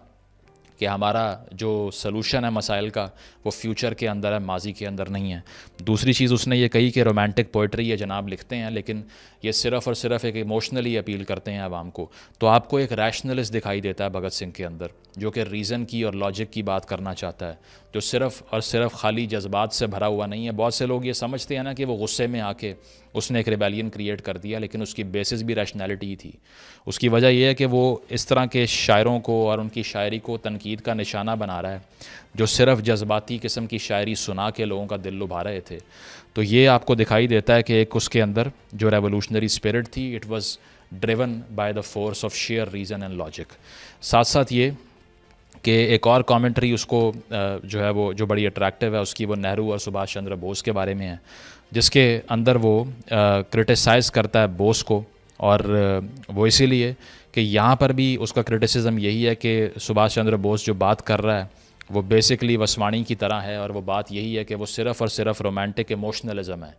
कि हमारा जो सलूशन है मसाइल का वो फ्यूचर के अंदर है, माजी के अंदर नहीं है। दूसरी चीज़ उसने ये कही कि रोमांटिक पोइट्री ये जनाब लिखते हैं लेकिन ये सिर्फ़ और सिर्फ एक इमोशनली अपील करते हैं आवाम को। तो आपको एक रैशनलिस्ट दिखाई देता है भगत सिंह के अंदर, जो कि रीज़न की और लॉजिक की बात करना चाहता है, जो सिर्फ़ और सिर्फ खाली जज्बात से भरा हुआ नहीं है। बहुत से लोग ये समझते हैं ना कि वो गुस्से में आके उसने एक रिबेलियन क्रिएट कर दिया, लेकिन उसकी बेसिस भी रैशनैलिटी ही थी। उसकी वजह यह है कि वो इस तरह के शायरों को और उनकी शायरी को तनकीद का निशाना बना रहा है, जो सिर्फ जज्बाती किस्म की शायरी सुना के लोगों का दिल लुभा रहे थे। तो ये आपको दिखाई देता है कि एक उसके अंदर जो रेवोल्यूशनरी स्पिरिट थी, it was driven by the force of share reason and logic. साथ साथ ये कि एक और कमेंट्री उसको जो है वो जो बड़ी अट्रैक्टिव है उसकी, वो नेहरू और सुभाष चंद्र बोस के बारे में है, जिसके अंदर वो क्रिटिसाइज़ करता है बोस को। और वो इसीलिए कि यहाँ पर भी उसका क्रिटिसिज्म यही है कि सुभाष चंद्र बोस जो बात कर रहा है वो बेसिकली वसवाणी की तरह है, और वो बात यही है कि वो सिर्फ़ और सिर्फ रोमांटिक इमोशनलिज्म है।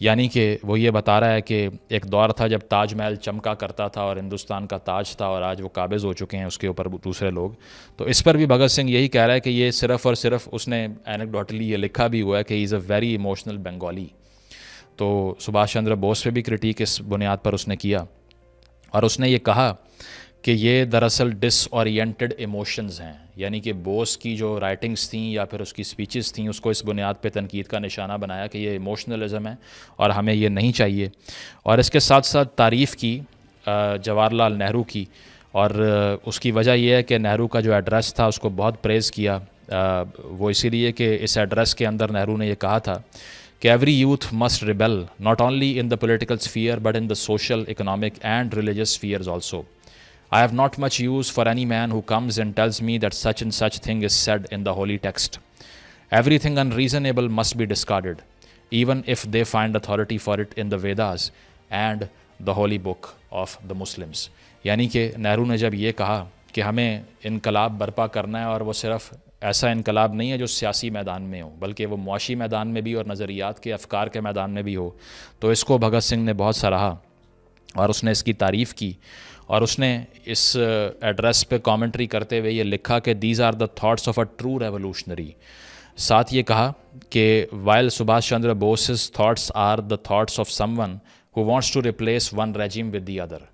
यानी कि वो ये बता रहा है कि एक दौर था जब ताजमहल चमका करता था और हिंदुस्तान का ताज था, और आज वो काबिज़ हो चुके हैं उसके ऊपर दूसरे लोग। तो इस पर भी भगत सिंह यही कह रहा है कि ये सिर्फ़ और सिर्फ उसने एनेक्डोटली ये लिखा भी हुआ है कि he is a very emotional Bengali. तो सुभाष चंद्र बोस पे भी क्रिटिक इस बुनियाद पर उसने किया, और उसने ये कहा कि ये दरअसल डिसओरिएंटेड इमोशंस हैं। यानी कि बोस की जो राइटिंग्स थी या फिर उसकी स्पीचेस थी, उसको इस बुनियाद पे तनकीद का निशाना बनाया कि ये इमोशनलिज्म है और हमें ये नहीं चाहिए। और इसके साथ साथ तारीफ़ की जवाहरलाल नेहरू की, और उसकी वजह यह है कि नेहरू का जो एड्रेस था उसको बहुत प्रेज़ किया। वो इसीलिए कि इस एड्रेस के अंदर नेहरू ने यह कहा था कि every youth must rebel not only in the political sphere but in the social, economic and religious spheres also. I have not much use for any man who comes and tells me that such and such thing is said in the holy text. Everything unreasonable must be discarded, even if they find authority for it in the Vedas and the holy book of the Muslims. यानी कि नेहरू ने जब ये कहा कि हमें इनकलाब बर्पा करना है, और वो सिर्फ़ ऐसा इनकलाब नहीं है जो सियासी मैदान में हो, बल्कि वो मुआशी मैदान में भी और नज़रियात के अफ़कार के मैदान में भी हो, तो इसको भगत सिंह ने बहुत सराहा और उसने इसकी तारीफ़ की। और उसने इस एड्रेस पे कमेंट्री करते हुए ये लिखा कि these are the thoughts of a true revolutionary. साथ ये कहा कि while Subhash Chandra Bose's thoughts are the thoughts of someone who wants to replace one regime with the other.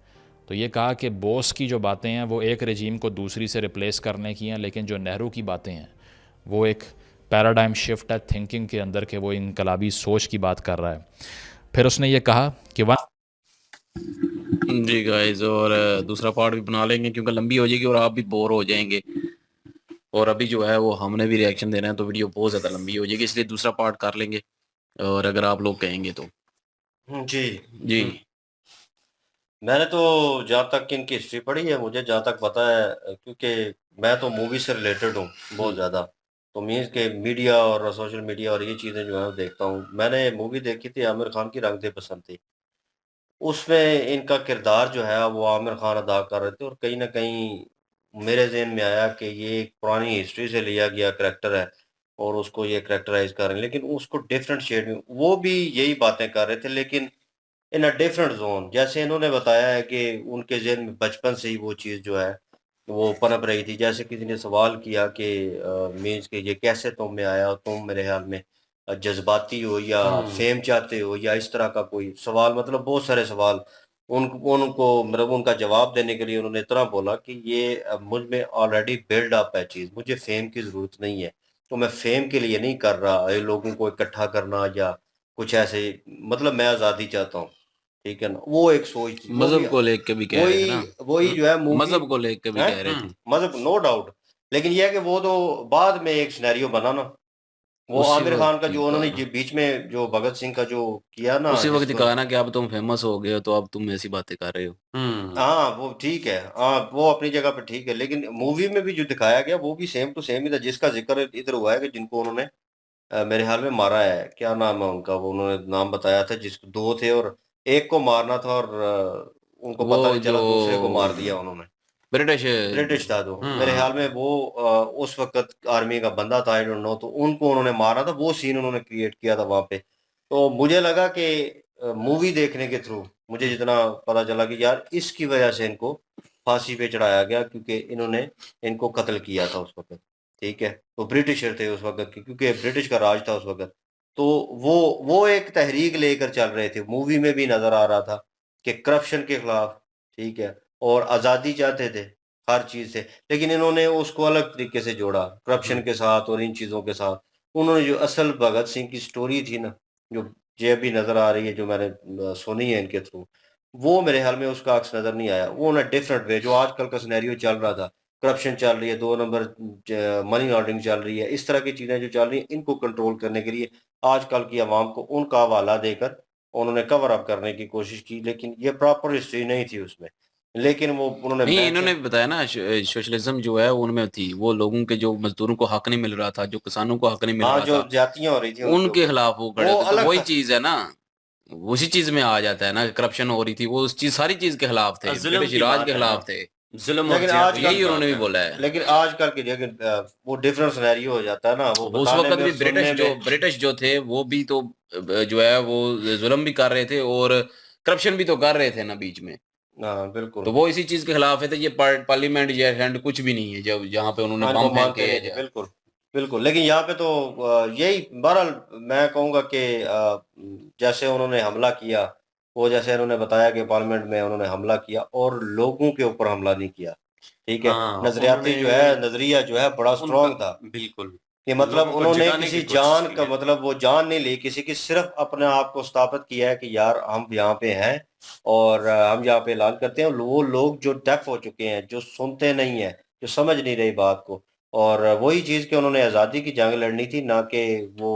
तो ये कहा कि बोस की जो बातें हैं वो एक रेजिम को दूसरी से रिप्लेस करने की हैं, लेकिन जो नेहरू की बातें हैं वो एक पैराडाइम शिफ्ट है थिंकिंग के अंदर, के वो इनकलाबी सोच की बात कर रहा है। फिर उसने ये कहा कि जी गाइस, और दूसरा पार्ट भी बना लेंगे क्योंकि लंबी हो जाएगी और आप भी बोर हो जाएंगे, और अभी जो है वो हमने भी रिएक्शन देना है तो वीडियो बहुत ज़्यादा लंबी हो जाएगी, इसलिए दूसरा पार्ट कर लेंगे, और अगर आप लोग कहेंगे तो। जी जी मैंने तो जहाँ तक इनकी हिस्ट्री पढ़ी है, मुझे जहाँ तक पता है, क्योंकि मैं तो मूवी से रिलेटेड हूँ बहुत ज़्यादा, तो मीन्स के मीडिया और सोशल मीडिया और ये चीज़ें जो है वो देखता हूँ। मैंने मूवी देखी थी आमिर खान की, रंग दे बसंती। उसमें इनका किरदार जो है वो आमिर खान अदा कर रहे थे, और कहीं न कहीं मेरे ज़हन में आया कि ये एक पुरानी हिस्ट्री से लिया गया करैक्टर है और उसको ये करैक्टराइज़ कर रहे हैं, लेकिन उसको डिफरेंट शेड में वो भी यही बातें कर रहे थे, लेकिन इन अ डिफरेंट ज़ोन। जैसे इन्होंने बताया है कि उनके ज़हन में बचपन से ही वो चीज़ जो है वो पनप रही थी। जैसे किसी ने सवाल किया कि मीन्स कि ये कैसे तुम में आया और तुम मेरे ख़्याल में जज़्बाती हो या फ़ेम चाहते हो या इस तरह का कोई सवाल, मतलब बहुत सारे सवाल उनको मतलब उनका जवाब देने के लिए उन्होंने इतना बोला कि ये मुझ में ऑलरेडी बिल्ड अप है चीज़, मुझे फ़ेम की ज़रूरत नहीं है। तो मैं फ़ेम के लिए नहीं कर रहा ये लोगों को इकट्ठा करना या कुछ ऐसे, मतलब मैं आज़ादी चाहता हूँ। ठीक है ना? वो एक सोच थी, वो भी मज़हब को लेके भी कह रहे थे वही ना, वही जो है मूवी मज़हब को लेके भी हैं? कह रहे थे, मतलब नो डाउट। लेकिन ये है कि वो तो बाद में एक सिनेरियो बना ना, वो उसी आमिर खान वक्त का ही जो उन्होंने कहा, जो बीच में जो भगत सिंह का जो किया ना उसी वक्त ही जिसको कहा ना कि अब तुम फेमस हो गए हो तो अब तुम ऐसी बातें कर रहे हो। हाँ, वो ठीक है। हाँ, वो अपनी जगह पे ठीक है, लेकिन मूवी में भी जो दिखाया गया वो भी सेम टू सेम ही था, जिसका ज़िक्र इधर हुआ है कि जिनको उन्होंने मेरे ख़्याल में मारा है। क्या नाम है उनका? वो उन्होंने नाम बताया था, जिसको 2 थे और एक को मारना था और उनको वो पता नहीं जो चला, दूसरे को मार दिया उन्होंने। ब्रिटिश, ब्रिटिश था जो, मेरे ख़्याल में वो उस वक़्त आर्मी का बंदा था, आई डोंट नो, तो उनको उन्होंने मारा था, वो सीन उन्होंने क्रिएट किया था वहाँ पे। तो मुझे लगा कि मूवी देखने के थ्रू मुझे जितना पता चला कि यार इसकी वज़ह से इनको फांसी पे चढ़ाया गया क्योंकि इन्होंने इनको कत्ल किया था उस वक्त, ठीक है। तो ब्रिटिशर थे उस वक्त के, क्योंकि ब्रिटिश का राज था उस वक्त। तो वो एक तहरीक लेकर चल रहे थे, मूवी में भी नजर आ रहा था कि करप्शन के खिलाफ, ठीक है, और आज़ादी चाहते थे हर चीज़ से। लेकिन इन्होंने उसको अलग तरीके से जोड़ा करप्शन के साथ और इन चीज़ों के साथ। उन्होंने जो असल भगत सिंह की स्टोरी थी ना, जो ये अभी नजर आ रही है, जो मैंने सुनी है इनके थ्रू, वो मेरे ख्याल में उसका अक्स नजर नहीं आया। वो ना डिफरेंट वे, जो आजकल का सिनेरियो चल रहा था, करप्शन चल रही है, 2 नंबर मनी लॉन्ड्रिंग चल रही है, इस तरह की चीजें जो चल रही हैं, इनको कंट्रोल करने के लिए आजकल की आवाम को उनका हवाला देकर उन्होंने कवर अप करने की कोशिश की। लेकिन ये प्रॉपर हिस्ट्री नहीं थी उसमें, लेकिन वो उन्होंने नहीं, मेंशन। इन्होंने बताया ना सोशलिज्म जो है उनमें थी, वो लोगों के जो मज़दूरों को हक नहीं मिल रहा था, जो किसानों को हक नहीं मिल हाँ, रहा जो था, ज्यादतियां हो रही थी उनके उनके ऊपर, खिलाफ वो खड़े वो होते। तो अलग वही था। चीज़ है ना, उसी चीज़ में आ जाता है ना, करप्शन हो रही थी, वो उस चीज़ सारी चीज़ के खिलाफ थे, जुल्म ब्रिटिश की राज बात के है ना, खिलाफ थे। जुल्म और लेकिन तो ज्यादती आजकल की यही उन्होंने बात भी है। बोला है। लेकिन आजकल की लेकिन वो डिफरेंट सिनेरियो हो जाता है ना, वो उस बताने वक़्त में और भी सुनने में। ब्रिटिश जो थे वो भी तो जो है वो जुल्म भी कर रहे थे और करप्शन भी तो कर रहे थे ना बीच में। हाँ, तो बिल्कुल। वो इसी चीज़ के खिलाफ है, तो ये पार्लियामेंट या एंड कुछ भी नहीं है, जब जहाँ पे उन्होंने हाँ, इनको बम मानते फेंके नहीं थे, या बिल्कुल, बिल्कुल। लेकिन यहाँ पे तो यही बहरहाल मैं कहूँगा कि जैसे उन्होंने हमला किया, वो जैसे उन्होंने बताया कि पार्लियामेंट में उन्होंने हमला किया और लोगों के ऊपर हमला नहीं किया, ठीक है। हाँ, उन्होंने नज़रियाती जो है, नज़रिया जो है बड़ा उनका स्ट्रॉन्ग था। बिल्कुल कि मतलब लोगों को उन्होंने जगाने किसी की कोशिश जान की का है। मतलब वो जान नहीं ली किसी की, सिर्फ अपने आप को स्थापित किया है कि यार हम यहाँ पे हैं और हम यहाँ पे ऐलान करते हैं। वो लोग जो डेफ हो चुके हैं, जो सुनते नहीं है, जो समझ नहीं रही बात को, और वही चीज़ कि उन्होंने आज़ादी की जंग लड़नी थी, ना कि वो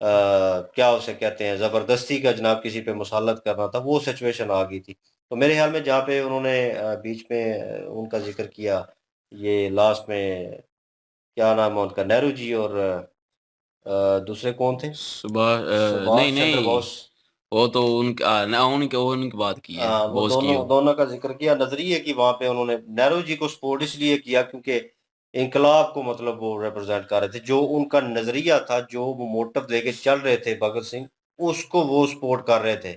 क्या उसे कहते हैं, ज़बरदस्ती का जनाब किसी पे मुसल्लत करना था। वो सिचुएशन आ गई थी। तो मेरे ख्याल में जहाँ पे उन्होंने बीच में उनका जिक्र किया, ये लास्ट में क्या नाम है उनका, नेहरू जी और दूसरे कौन थे? नहीं, सुभाष चंद्र नहीं, बोस। वो तो उनका ना, उनकी बात की है, वो बोस की दोनों हो। दोनों का जिक्र किया। नजरिए की वहां पे उन्होंने नेहरू जी को सपोर्ट इसलिए किया क्योंकि इनकलाब को मतलब वो रिप्रेजेंट कर रहे थे। जो उनका नजरिया था, जो वो मोटिव लेके चल रहे थे भगत सिंह, उसको वो सपोर्ट कर रहे थे।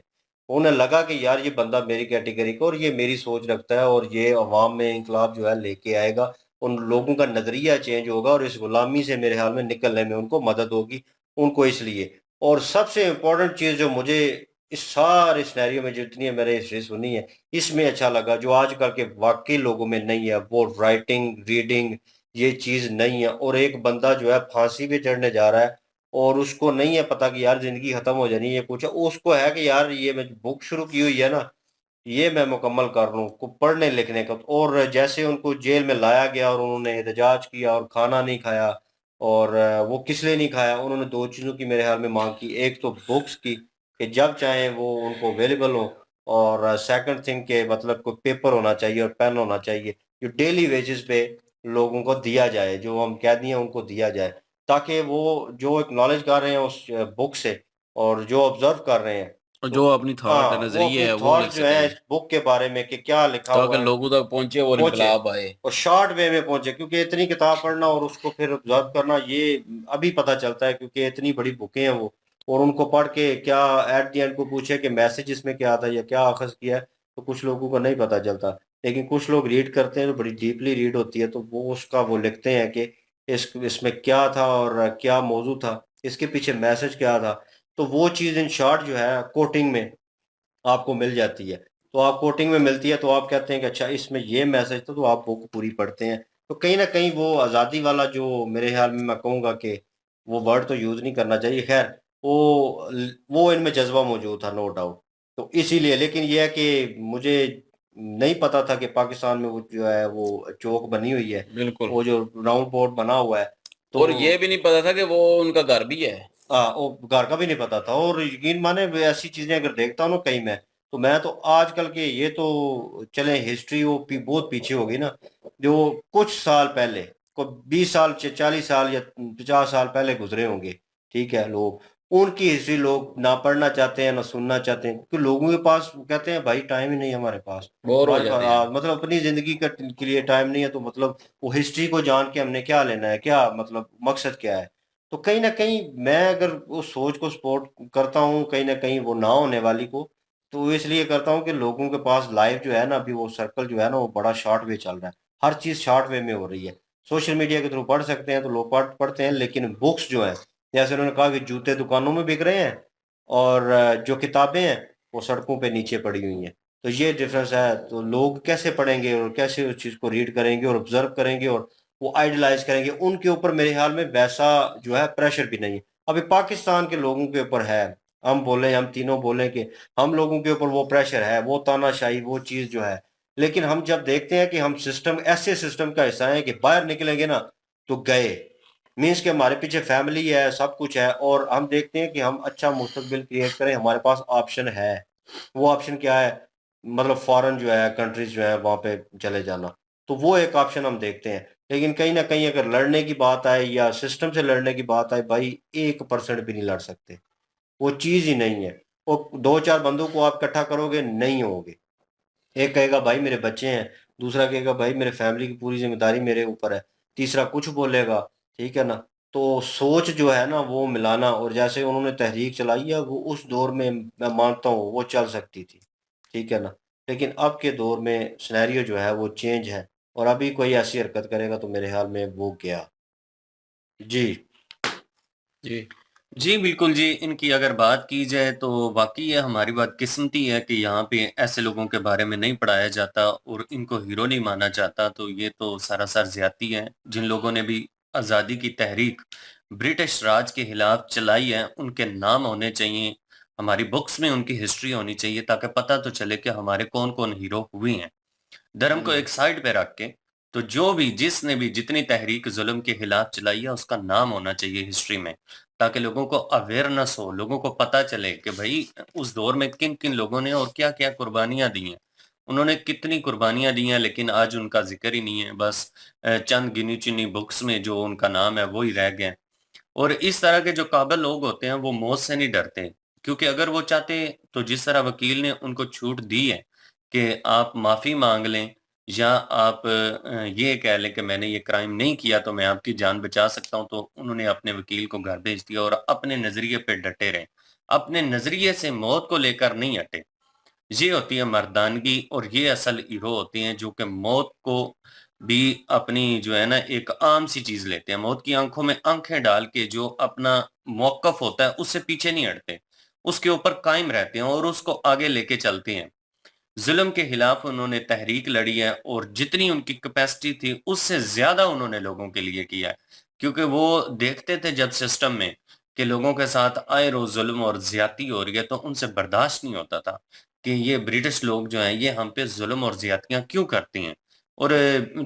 उन्हें लगा कि यार ये बंदा मेरी कैटेगरी का और ये मेरी सोच रखता है और ये अवाम में इनकलाब जो है लेके आएगा। उन लोगों का नजरिया चेंज होगा और इस गुलामी से मेरे ख्याल में निकलने में उनको मदद होगी, उनको इसलिए। और सबसे इम्पोर्टेंट चीज जो मुझे इस सारे सिनेरियो में जितनी मैंने हिस्ट्री सुनी है, इसमें अच्छा लगा, जो आजकल के वाकई लोगों में नहीं है, वो राइटिंग रीडिंग ये चीज नहीं है। और एक बंदा जो है फांसी पे चढ़ने जा रहा है और उसको नहीं है पता कि यार जिंदगी खत्म हो जानी है कुछ, उसको है कि यार ये मैं बुक शुरू की हुई है ना, ये मैं मुकम्मल कर लूँ को पढ़ने लिखने का। और जैसे उनको जेल में लाया गया और उन्होंने एहतजाज किया और खाना नहीं खाया, और वो किस लिए नहीं खाया, उन्होंने दो चीज़ों की मेरे ख्याल में मांग की। एक तो बुक्स की कि जब चाहें वो उनको अवेलेबल हो, और सेकंड थिंग के मतलब कोई पेपर होना चाहिए और पेन होना चाहिए जो डेली वेजेस पे लोगों को दिया जाए, जो हम कैदी हैं उनको दिया जाए, ताकि वो जो एक नॉलेज कर रहे हैं उस बुक से और जो ऑब्जर्व कर रहे हैं, और तो जो अपनी थॉट हाँ, वो नज़रिए अपनी है वो थॉट्स लिख जो है सकें, इस बुक के बारे में कि क्या लिखा ताकि हुआ है लोगों तक पहुँचे और पहुंचे, इनकलाब आए। और शॉर्ट वे में पहुंचे। क्योंकि इतनी किताब पढ़ना और उसको फिर ऑब्जर्व करना, ये अभी पता चलता है क्योंकि इतनी बड़ी बुकें हैं वो। और उनको पढ़ के क्या एट द एंड को पूछे कि मैसेज इसमें क्या था या क्या अखज़ किया है, तो कुछ लोगों को नहीं पता चलता। लेकिन कुछ लोग रीड करते हैं तो बड़ी डीपली रीड होती है, तो वो उसका वो लिखते हैं कि इसमें क्या था और क्या मौजू था, इसके पीछे मैसेज क्या था। तो वो चीज़ इन शॉर्ट जो है कोटिंग में आपको मिल जाती है। तो आप कोटिंग में मिलती है तो आप कहते हैं कि अच्छा इसमें ये मैसेज था, तो आप बुक पूरी पढ़ते हैं। तो कहीं न कहीं वो आज़ादी वाला जो मेरे ख़्याल में मैं कहूँगा कि वो वर्ड तो यूज़ नहीं करना चाहिए। ख़ैर वो इनमें जज़्बा मौजूद था, नो डाउट। तो इसीलिए, लेकिन ये है कि मुझे नहीं पता था कि पाकिस्तान में वो जो है वो चौक बनी हुई है, बिल्कुल। वो जो राउंड बोर्ड बना हुआ है। तो और ये भी नहीं पता था कि वो उनका घर भी है। हाँ, वो घर का भी नहीं पता था। और यकीन माने वे ऐसी चीजें अगर देखता हूँ ना कहीं मैं, तो मैं तो आजकल के ये तो चले हिस्ट्री वो बहुत पीछे हो गई ना। जो कुछ साल पहले को 20 साल 40 साल या 50 साल पहले गुजरे होंगे, ठीक है, लोग उनकी हिस्ट्री लोग ना पढ़ना चाहते हैं ना सुनना चाहते हैं, क्योंकि लोगों के पास वो कहते हैं भाई टाइम ही नहीं है हमारे पास। बोर हो हमारे पास जाते हैं। मतलब अपनी जिंदगी के लिए टाइम नहीं है, तो मतलब वो हिस्ट्री को जान के हमने क्या लेना है, क्या मतलब मकसद क्या है। तो कहीं न कहीं मैं अगर उस सोच को सपोर्ट करता हूँ, कहीं न कहीं वो ना होने वाली को, तो इसलिए करता हूँ कि लोगों के पास लाइव जो है ना, अभी वो सर्कल जो है ना, वो बड़ा शॉर्ट वे चल रहा है, हर चीज़ शॉर्ट वे में हो रही है। सोशल मीडिया के थ्रू पढ़ सकते हैं तो लोग पढ़ते हैं, लेकिन बुक्स जो है, जैसे उन्होंने कहा कि जूते दुकानों में बिक रहे हैं और जो किताबें हैं वो सड़कों पे नीचे पड़ी हुई हैं। तो ये डिफरेंस है। तो लोग कैसे पढ़ेंगे और कैसे उस चीज़ को रीड करेंगे और ऑब्जर्व करेंगे और वो आइडलाइज करेंगे, उनके ऊपर मेरे ख्याल में वैसा जो है प्रेशर भी नहीं है। अभी पाकिस्तान के लोगों के ऊपर है, हम बोले, हम तीनों बोले कि हम लोगों के ऊपर वो प्रेशर है, वो तानाशाही, वो चीज़ जो है। लेकिन हम जब देखते हैं कि हम सिस्टम, ऐसे सिस्टम का हिस्सा है कि बाहर निकलेंगे ना तो गए, मीन्स कि हमारे पीछे फैमिली है, सब कुछ है, और हम देखते हैं कि हम अच्छा मुस्तकबिल क्रिएट करें, हमारे पास ऑप्शन है। वो ऑप्शन क्या है? मतलब फॉरेन जो है, कंट्रीज जो है, वहां पे चले जाना। तो वो एक ऑप्शन हम देखते हैं। लेकिन कहीं ना कहीं अगर लड़ने की बात आए या सिस्टम से लड़ने की बात आए, भाई 1% भी नहीं लड़ सकते, वो चीज ही नहीं है। वो दो चार बंदों को आप इकट्ठा करोगे, नहीं होगे। एक कहेगा भाई मेरे बच्चे हैं, दूसरा कहेगा भाई मेरे फैमिली की पूरी जिम्मेदारी मेरे ऊपर है, तीसरा कुछ बोलेगा। ठीक है ना? तो सोच जो है ना वो मिलाना, और जैसे उन्होंने तहरीक चलाई है, वो उस दौर में मैं मानता हूँ वो चल सकती थी। ठीक है ना? लेकिन अब के दौर में सिनेरियो जो है वो चेंज है, और अभी कोई ऐसी हरकत करेगा तो मेरे ख्याल में वो गया। जी। जी। जी, बिल्कुल जी, इनकी अगर बात की जाए तो वाक़ई ये हमारी बदकिस्मती है कि यहाँ पे ऐसे लोगों के बारे में नहीं पढ़ाया जाता और इनको हीरो नहीं माना जाता, तो ये तो सरासर ज़्यादती है। जिन लोगों ने भी आज़ादी की तहरीक ब्रिटिश राज के खिलाफ चलाई है, उनके नाम होने चाहिए, हमारी बुक्स में उनकी हिस्ट्री होनी चाहिए ताकि पता तो चले कि हमारे कौन-कौन हीरो हुए हैं। धर्म को एक साइड पे रख के, तो जो भी जिसने भी जितनी तहरीक जुल्म के खिलाफ चलाई है उसका नाम होना चाहिए हिस्ट्री में, ताकि लोगों को अवेयरनेस हो, लोगों को पता चले कि भाई उस दौर में किन किन लोगों ने और क्या क्या कुर्बानियां दी हैं, उन्होंने कितनी कुर्बानियां दी हैं, लेकिन आज उनका जिक्र ही नहीं है। बस चंद गिनी चुनी बुक्स में जो उनका नाम है वो ही रह गए। और इस तरह के जो काबिल लोग होते हैं वो मौत से नहीं डरते, क्योंकि अगर वो चाहते तो जिस तरह वकील ने उनको छूट दी है कि आप माफ़ी माँग लें या आप ये कह लें कि मैंने ये क्राइम नहीं किया तो मैं आपकी जान बचा सकता हूँ, तो उन्होंने अपने वकील को घर भेज दिया और अपने नज़रिए पे डटे रहे। अपने नज़रिए से मौत को लेकर नहीं हटे। ये होती है मर्दानगी और ये असल हीरो होते हैं जो कि मौत को भी अपनी जो है ना एक आम सी चीज़ लेते हैं। मौत की आँखों में आँखें डाल के जो अपना मौक़िफ़ होता है उससे पीछे नहीं हटते। उसके ऊपर कायम रहते हैं और उसको आगे लेके चलते हैं। ज़ुल्म के खिलाफ उन्होंने तहरीक लड़ी है और जितनी उनकी कैपेसिटी थी उससे ज़्यादा उन्होंने लोगों के लिए किया है। क्योंकि वो देखते थे जब सिस्टम में कि लोगों के साथ आए रोज़ ज़ुल्म और ज़्यादती हो रही है, तो उनसे बर्दाश्त नहीं होता था कि ये ब्रिटिश लोग जो हैं ये हम पे ज़ुल्म और ज़्यादतियाँ क्यों करती हैं। और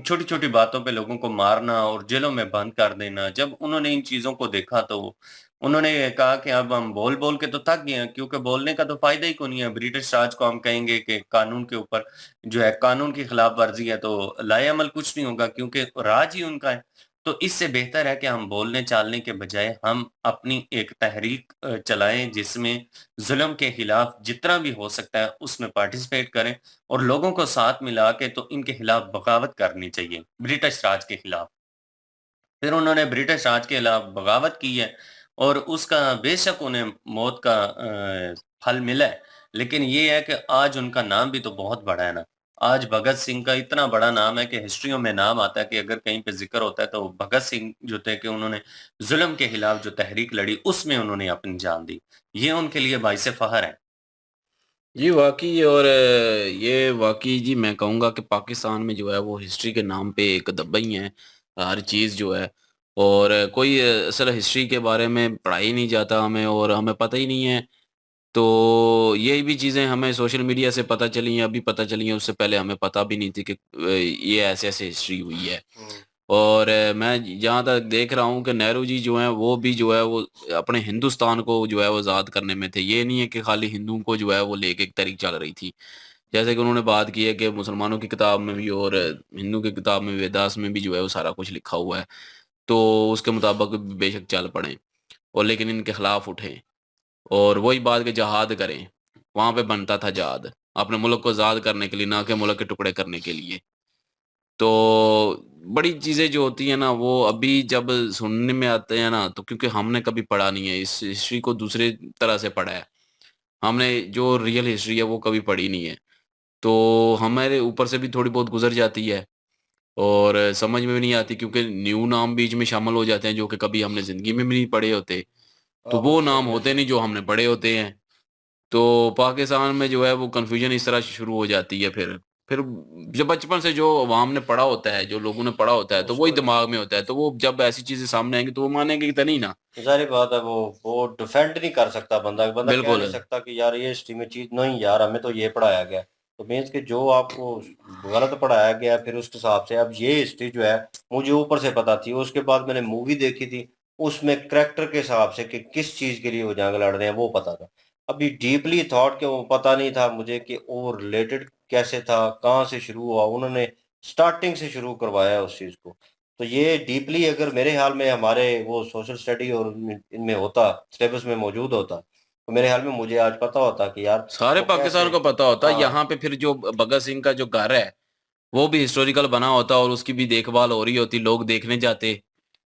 छोटी-छोटी बातों पे लोगों को मारना और जेलों में बंद कर देना। जब उन्होंने इन चीज़ों को देखा तो उन्होंने कहा कि अब हम बोल-बोल के तो थक गए हैं, क्योंकि बोलने का तो फ़ायदा ही कोई नहीं है। ब्रिटिश राज को हम कहेंगे कि कानून के ऊपर जो है कानून की खिलाफ वर्ज़ी है, तो लाएअमल कुछ नहीं होगा क्योंकि राज ही उनका है। तो इससे बेहतर है कि हम बोलने-चालने के बजाय हम अपनी एक तहरीक चलाएँ जिसमें ज़ुल्म के खिलाफ जितना भी हो सकता है उसमें पार्टिसिपेट करें और लोगों को साथ मिला के तो इनके खिलाफ बगावत करनी चाहिए, ब्रिटिश राज के खिलाफ। फिर उन्होंने ब्रिटिश राज के खिलाफ बगावत की है और उसका बेशक उन्हें मौत का फल मिला है। लेकिन ये है कि आज उनका नाम भी तो बहुत बड़ा है ना। आज भगत सिंह का इतना बड़ा नाम है कि हिस्ट्रियों में नाम आता है कि अगर कहीं पे ज़िक्र होता है तो भगत सिंह जो थे कि उन्होंने ज़ुल्म के खिलाफ जो तहरीक लड़ी उसमें उन्होंने अपनी जान दी। ये उनके लिए बाइसे फ़ख्र है। जी, वाक़ई। और ये वाक़ई जी मैं कहूँगा कि पाकिस्तान में जो है वो हिस्ट्री के नाम पे एक दब्बा ही है, हर चीज़ जो है। और कोई असल हिस्ट्री के बारे में पढ़ाया ही नहीं जाता हमें, और हमें पता ही नहीं है। तो ये भी चीज़ें हमें सोशल मीडिया से पता चली हैं, अभी पता चली हैं, उससे पहले हमें पता भी नहीं थी कि ये ऐसे-ऐसे हिस्ट्री हुई है। हुँ। और मैं जहाँ तक देख रहा हूँ कि नेहरू जी जो हैं वो भी जो है वो अपने हिंदुस्तान को जो है वो आज़ाद करने में थे। ये नहीं है कि खाली हिंदुओं को जो है वो लेके एक तहरीक चल रही थी। जैसे कि उन्होंने बात की है कि मुसलमानों की किताब में भी और हिंदू की किताब में, वेदास में भी जो है वो सारा कुछ लिखा हुआ है। तो उसके मुताबिक बेशक चल पड़ें, और लेकिन इनके खिलाफ उठें और वही बात कि जिहाद करें। वहाँ पे बनता था जिहाद, अपने मुल्क को आज़ाद करने के लिए, ना कि मुल्क के टुकड़े करने के लिए। तो बड़ी चीज़ें जो होती हैं ना, वो अभी जब सुनने में आते हैं ना, तो क्योंकि हमने कभी पढ़ा नहीं है, इस हिस्ट्री को दूसरे तरह से पढ़ा है। हमने जो रियल हिस्ट्री है वो कभी पढ़ी नहीं है। तो हमारे ऊपर से भी थोड़ी बहुत गुज़र जाती है और समझ में भी नहीं आती, क्योंकि न्यू नाम बीच में शामिल हो जाते हैं जो कि कभी हमने ज़िंदगी में भी नहीं पढ़े होते। तो वो वो सही नाम है। होते नहीं जो हमने पढ़े होते हैं। तो पाकिस्तान में जो है वो कन्फ्यूज़न इस तरह से शुरू हो जाती है फिर। फिर जब बचपन से जो अवाम ने पढ़ा होता है, जो लोगों ने पढ़ा होता है, तो वही उसको दिमाग में होता है। तो वो जब ऐसी चीज़ें सामने आएँगी तो वो मानेंगे तो नहीं ना। ज़ाहिर बात है, वो डिफेंड नहीं कर सकता बंदा। बंदा कह बिल्कुल, नहीं सकता कि यार ये हिस्ट्री में चीज़ नहीं यार, हमें तो ये पढ़ाया गया है। तो मीन्स कि जो आपको गलत पढ़ाया गया है, फिर उस हिसाब से अब ये हिस्ट्री जो है मुझे ऊपर से पता थी। उसके बाद मैंने मूवी देखी थी, उसमें करैक्टर के हिसाब से कि किस चीज़ के लिए वो जंग लड़ रहे हैं वो पता था। अभी डीपली थॉट के वो पता नहीं था मुझे कि वो रिलेटेड कैसे था, कहाँ से शुरू हुआ, उन्होंने स्टार्टिंग से शुरू करवाया उस चीज़ को। तो ये डीपली अगर मेरे ख्याल में हमारे वो सोशल स्टडी और इनमें होता, सिलेबस में मौजूद होता, तो मेरे ख्याल में मुझे आज पता होता कि यार सारे वो कैसे। पाकिस्तान को पता होता है। हाँ, यहाँ पे फिर जो भगत सिंह का जो घर है, वो भी हिस्टोरिकल बना होता और उसकी भी देखभाल हो रही होती, लोग देखने जाते।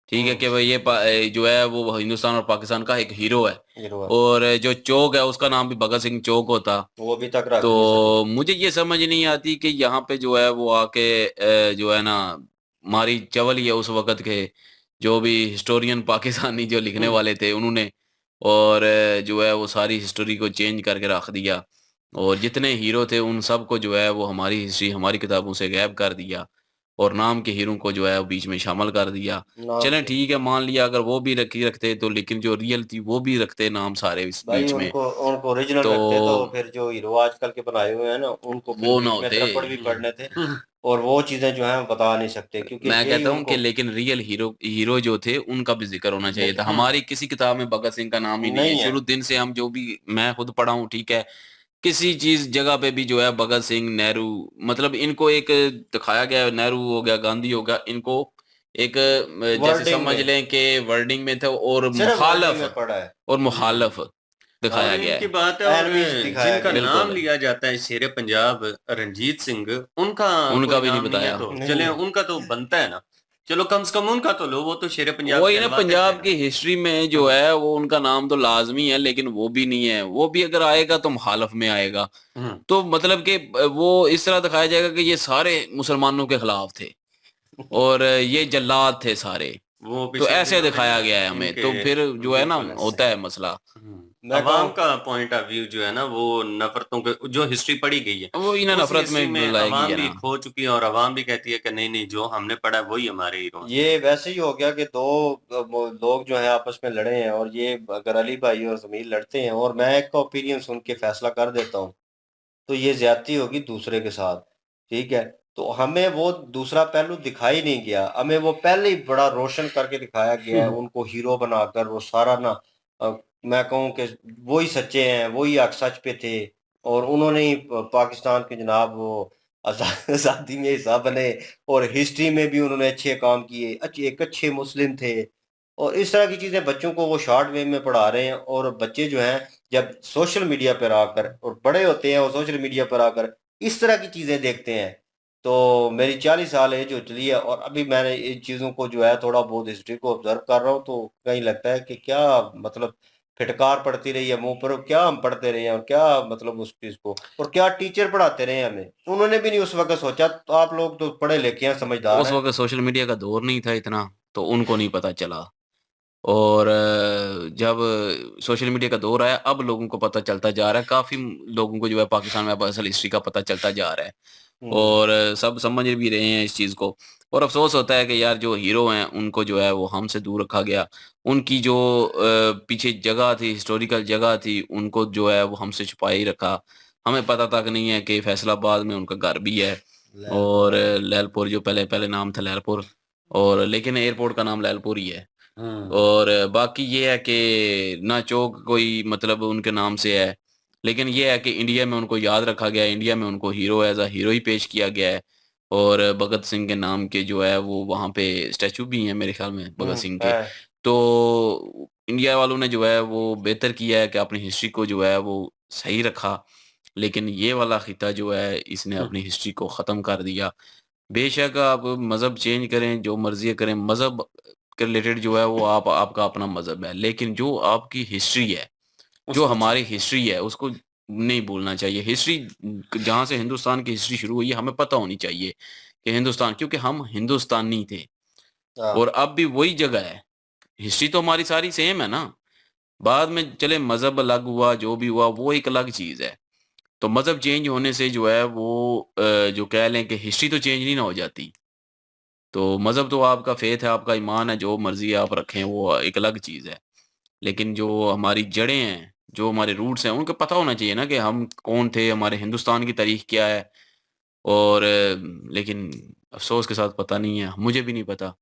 ठीक है हुँ, कि भाई ये जो है वो हिंदुस्तान और पाकिस्तान का एक हीरो है। हीरो है। और जो चौक है उसका नाम भी भगत सिंह चौक होता। वो अभी तक रख नहीं सके। तो मुझे ये समझ नहीं आती कि यहाँ पे जो है वो आके जो है ना मारी चवल ही है उस वक़्त के जो भी हिस्टोरियन पाकिस्तानी जो लिखने हुँ, वाले थे उन्होंने। और जो है वो सारी हिस्टोरी को चेंज करके रख दिया और जितने हीरो थे उन सब को जो है वो हमारी हिस्ट्री हमारी किताबों से गायब कर दिया और नाम के हीरो को जो है वो बीच में शामिल कर दिया। नाम चलें के ठीक है, मान लिया अगर वो भी रखते तो, लेकिन जो रियल थी वो भी रखते नाम सारे इस भाई बीच में। उनको उनको ओरिजिनल तो रखते तो फिर जो हीरो आजकल के बनाए हुए हैं ना, उनको फिर वो ना बीच में होते। थप्पड़ भी हुँ, पड़ने थे हुँ, और वो चीज़ें जो हैं हम बता नहीं सकते क्योंकि मैं यही कहता हूँ कि उनको लेकिन रियल हीरो हीरो जो थे उनका भी ज़िक्र होना चाहिए था। लेकिन हुँ, हमारी किसी किताब में भगत सिंह का नाम ही नहीं है। नहीं है। शुरू दिन से हम जो भी मैं खुद पढ़ा हूँ, ठीक है। किसी चीज़ जगह पे भी जो है भगत सिंह, नेहरू मतलब इनको एक दिखाया गया है, नेहरू हो गया, गांधी हो गया, इनको एक जैसे वर्डिंग समझ में, लें कि वर्डिंग में थे सिर्फ वर्डिंग में पड़ा है। और हुँ। मुखालफ और दिखाया गया इनकी है। बात है और एनमीज़ दिखाया जिनका गया है। नाम बिल्कुल, लिया जाता है शेरे पंजाब रणजीत सिंह, उनका उनका कोई भी नहीं नाम नहीं है बताया। तो नहीं चलें है। उनका तो बनता है ना। चलो कम से कम उनका तो लो, वो तो शेरे पंजाब वही ना, कहलवाते थे पंजाब ना। की हिस्ट्री में जो हाँ, है वो उनका नाम तो लाज़मी है, लेकिन वो भी नहीं है। वो भी अगर आएगा तो मुखालफ में आएगा। हुँ, तो मतलब कि वो इस तरह दिखाया जाएगा कि ये सारे मुसलमानों के खिलाफ थे और ये जल्लाद थे सारे। वो तो पिछले ऐसे दिनों में दिखाया गया है हमें। इनके तो फिर जो है ना बिल्कुल ऐसे। होता है मसला। हुँ, मैं अवाम कहूँ का पॉइंट ऑफ व्यू जो है ना वो नफ़रतों के जो हिस्ट्री पढ़ी गई है, वो इन्हें उस नफ़रत हिस्ट्री में में लाएगी अवाम है भी ना। खो चुकी है और अवाम भी कहती है कि नहीं-नहीं जो हमने पढ़ा है वही हमारे हीरो हैं। ये वैसे ही हो गया कि 2 वो लोग जो हैं आपस में लड़े हैं और ये अगर अली भाई और ज़मीर लड़ते हैं और मैं एक का ओपिनियन सुन के फैसला कर देता हूँ, तो ये ज़्यादती होगी दूसरे के साथ, ठीक है? तो हमें वो दूसरा पहलू दिखाई नहीं गया, हमें वो पहले ही बड़ा रोशन करके दिखाया गया है, उनको हीरो बनाकर वो सारा ना मैं कहूँ कि वो ही सच्चे हैं, वो ही हक सच पे थे और उन्होंने ही पाकिस्तान के जनाब वो आज़ादी में हिस्सा बने और हिस्ट्री में भी उन्होंने अच्छे काम किए, एक अच्छे मुस्लिम थे और इस तरह की चीज़ें बच्चों को वो शॉर्ट वे में पढ़ा रहे हैं और बच्चे जो हैं जब सोशल मीडिया पर आकर और बड़े होते हैं और सोशल मीडिया पर आकर इस तरह की चीज़ें देखते हैं। तो मेरी 40 साल एज हो चली है और अभी मैंने इन चीज़ों को जो है थोड़ा बहुत हिस्ट्री को ऑब्ज़र्व कर रहा हूँ, तो कहीं लगता है कि क्या मतलब फिटकार पड़ती रही है मुँह पर और क्या हम पढ़ते रहे हैं और क्या मतलब उस चीज़ को और क्या टीचर पढ़ाते रहे हैं हमें। उन्होंने भी नहीं उस वक़्त सोचा, तो आप लोग तो पढ़े लिखे हैं, समझदार उस हैं। वक़्त सोशल मीडिया का दौर नहीं था इतना, तो उनको नहीं पता चला। और जब सोशल मीडिया का दौर आया, अब लोगों को पता चलता जा रहा है, काफ़ी लोगों को जो है पाकिस्तान में अब असल हिस्ट्री का पता चलता जा रहा है। हुँ, और सब समझ भी रहे हैं इस चीज़ को। और अफ़सोस होता है कि यार जो हीरो हैं, उनको जो है वो हमसे दूर रखा गया। उनकी जो पीछे जगह थी, हिस्टोरिकल जगह थी, उनको जो है वो हमसे छुपाए ही रखा। हमें पता तक नहीं है कि फैसलाबाद में उनका घर भी है लैलपुर और हाँ। लैलपुर जो पहले पहले नाम था लैलपुर, और लेकिन एयरपोर्ट का नाम लैलपुर ही है। हुँ, और बाकी ये है कि ना चौक कोई मतलब उनके नाम से है, लेकिन ये है कि इंडिया में उनको याद रखा गया है, इंडिया में उनको हीरो एज़ अ हीरो ही पेश किया गया है। और भगत सिंह के नाम के जो है वो वहाँ पे स्टैच्यू भी हैं मेरे ख़्याल में भगत सिंह के। है। तो इंडिया वालों ने जो है वो बेहतर किया है कि अपनी हिस्ट्री को जो है वो सही रखा, लेकिन ये वाला खित्ता जो है इसने हुँ, अपनी हिस्ट्री को ख़त्म कर दिया। बेशक आप मज़हब चेंज करें, जो मर्ज़ी करें, मज़हब के रिलेटेड जो है वो आप आपका अपना मज़हब है। लेकिन जो आपकी हिस्ट्री है, जो उसको हमारी हिस्ट्री है उसको नहीं भूलना चाहिए। हिस्ट्री जहाँ से हिंदुस्तान की हिस्ट्री शुरू हुई है हमें पता होनी चाहिए कि हिंदुस्तान, क्योंकि हम हिंदुस्तानी थे हाँ, और अब भी वही जगह है। हिस्ट्री तो हमारी सारी सेम है ना। बाद में चले मज़हब अलग हुआ, जो भी हुआ वो एक अलग चीज़ है। तो मज़हब चेंज होने से जो है वो जो कह लें कि हिस्ट्री तो चेंज नहीं ना हो जाती। तो मज़हब तो आपका फ़ेथ है, आपका ईमान है, जो मर्ज़ी आप रखें वो एक अलग चीज़ है। लेकिन जो हमारी जड़ें हैं, जो हमारे रूट्स हैं, उनको पता होना चाहिए ना कि हम कौन थे, हमारे हिंदुस्तान की तारीख़ क्या है। और लेकिन अफ़सोस के साथ पता नहीं है, मुझे भी नहीं पता,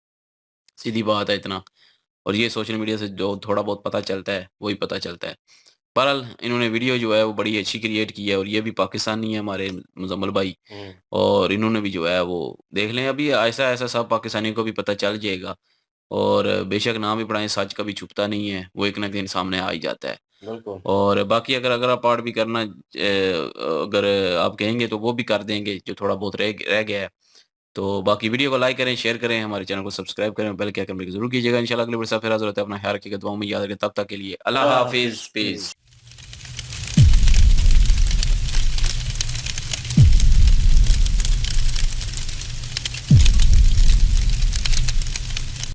सीधी बात है इतना। और ये सोशल मीडिया से जो थोड़ा बहुत पता चलता है, वही पता चलता है। बहरहाल इन्होंने वीडियो जो है वो बड़ी अच्छी क्रिएट की है और ये भी पाकिस्तानी है हमारे मुज़म्मिल भाई। हुँ, और इन्होंने भी जो है वो देख लें, अभी ऐसा-ऐसा सब पाकिस्तानियों को भी पता चल जाएगा। और बेशक नाम भी पढ़ाएँ, सच कभी छुपता नहीं है, वो एक ना एक दिन सामने आ ही जाता है। बिल्कुल। और बाकी अगर अगर आप पार्ट भी करना अगर आप कहेंगे तो वो भी कर देंगे, जो थोड़ा बहुत रह गया है। तो बाकी वीडियो को लाइक करें, शेयर करें, हमारे चैनल को सब्सक्राइब करें, बेल के आइकन पे ज़रूर कीजिएगा। इंशाल्लाह अगली वीडियो से फिर हाज़िर होते हैं। अपना ख्याल रखिएगा, दुआओं में याद रखें। तब तक के लिए अल्लाह खुदा हाफ़िज़, हाफ़िज़, पीस। पीस।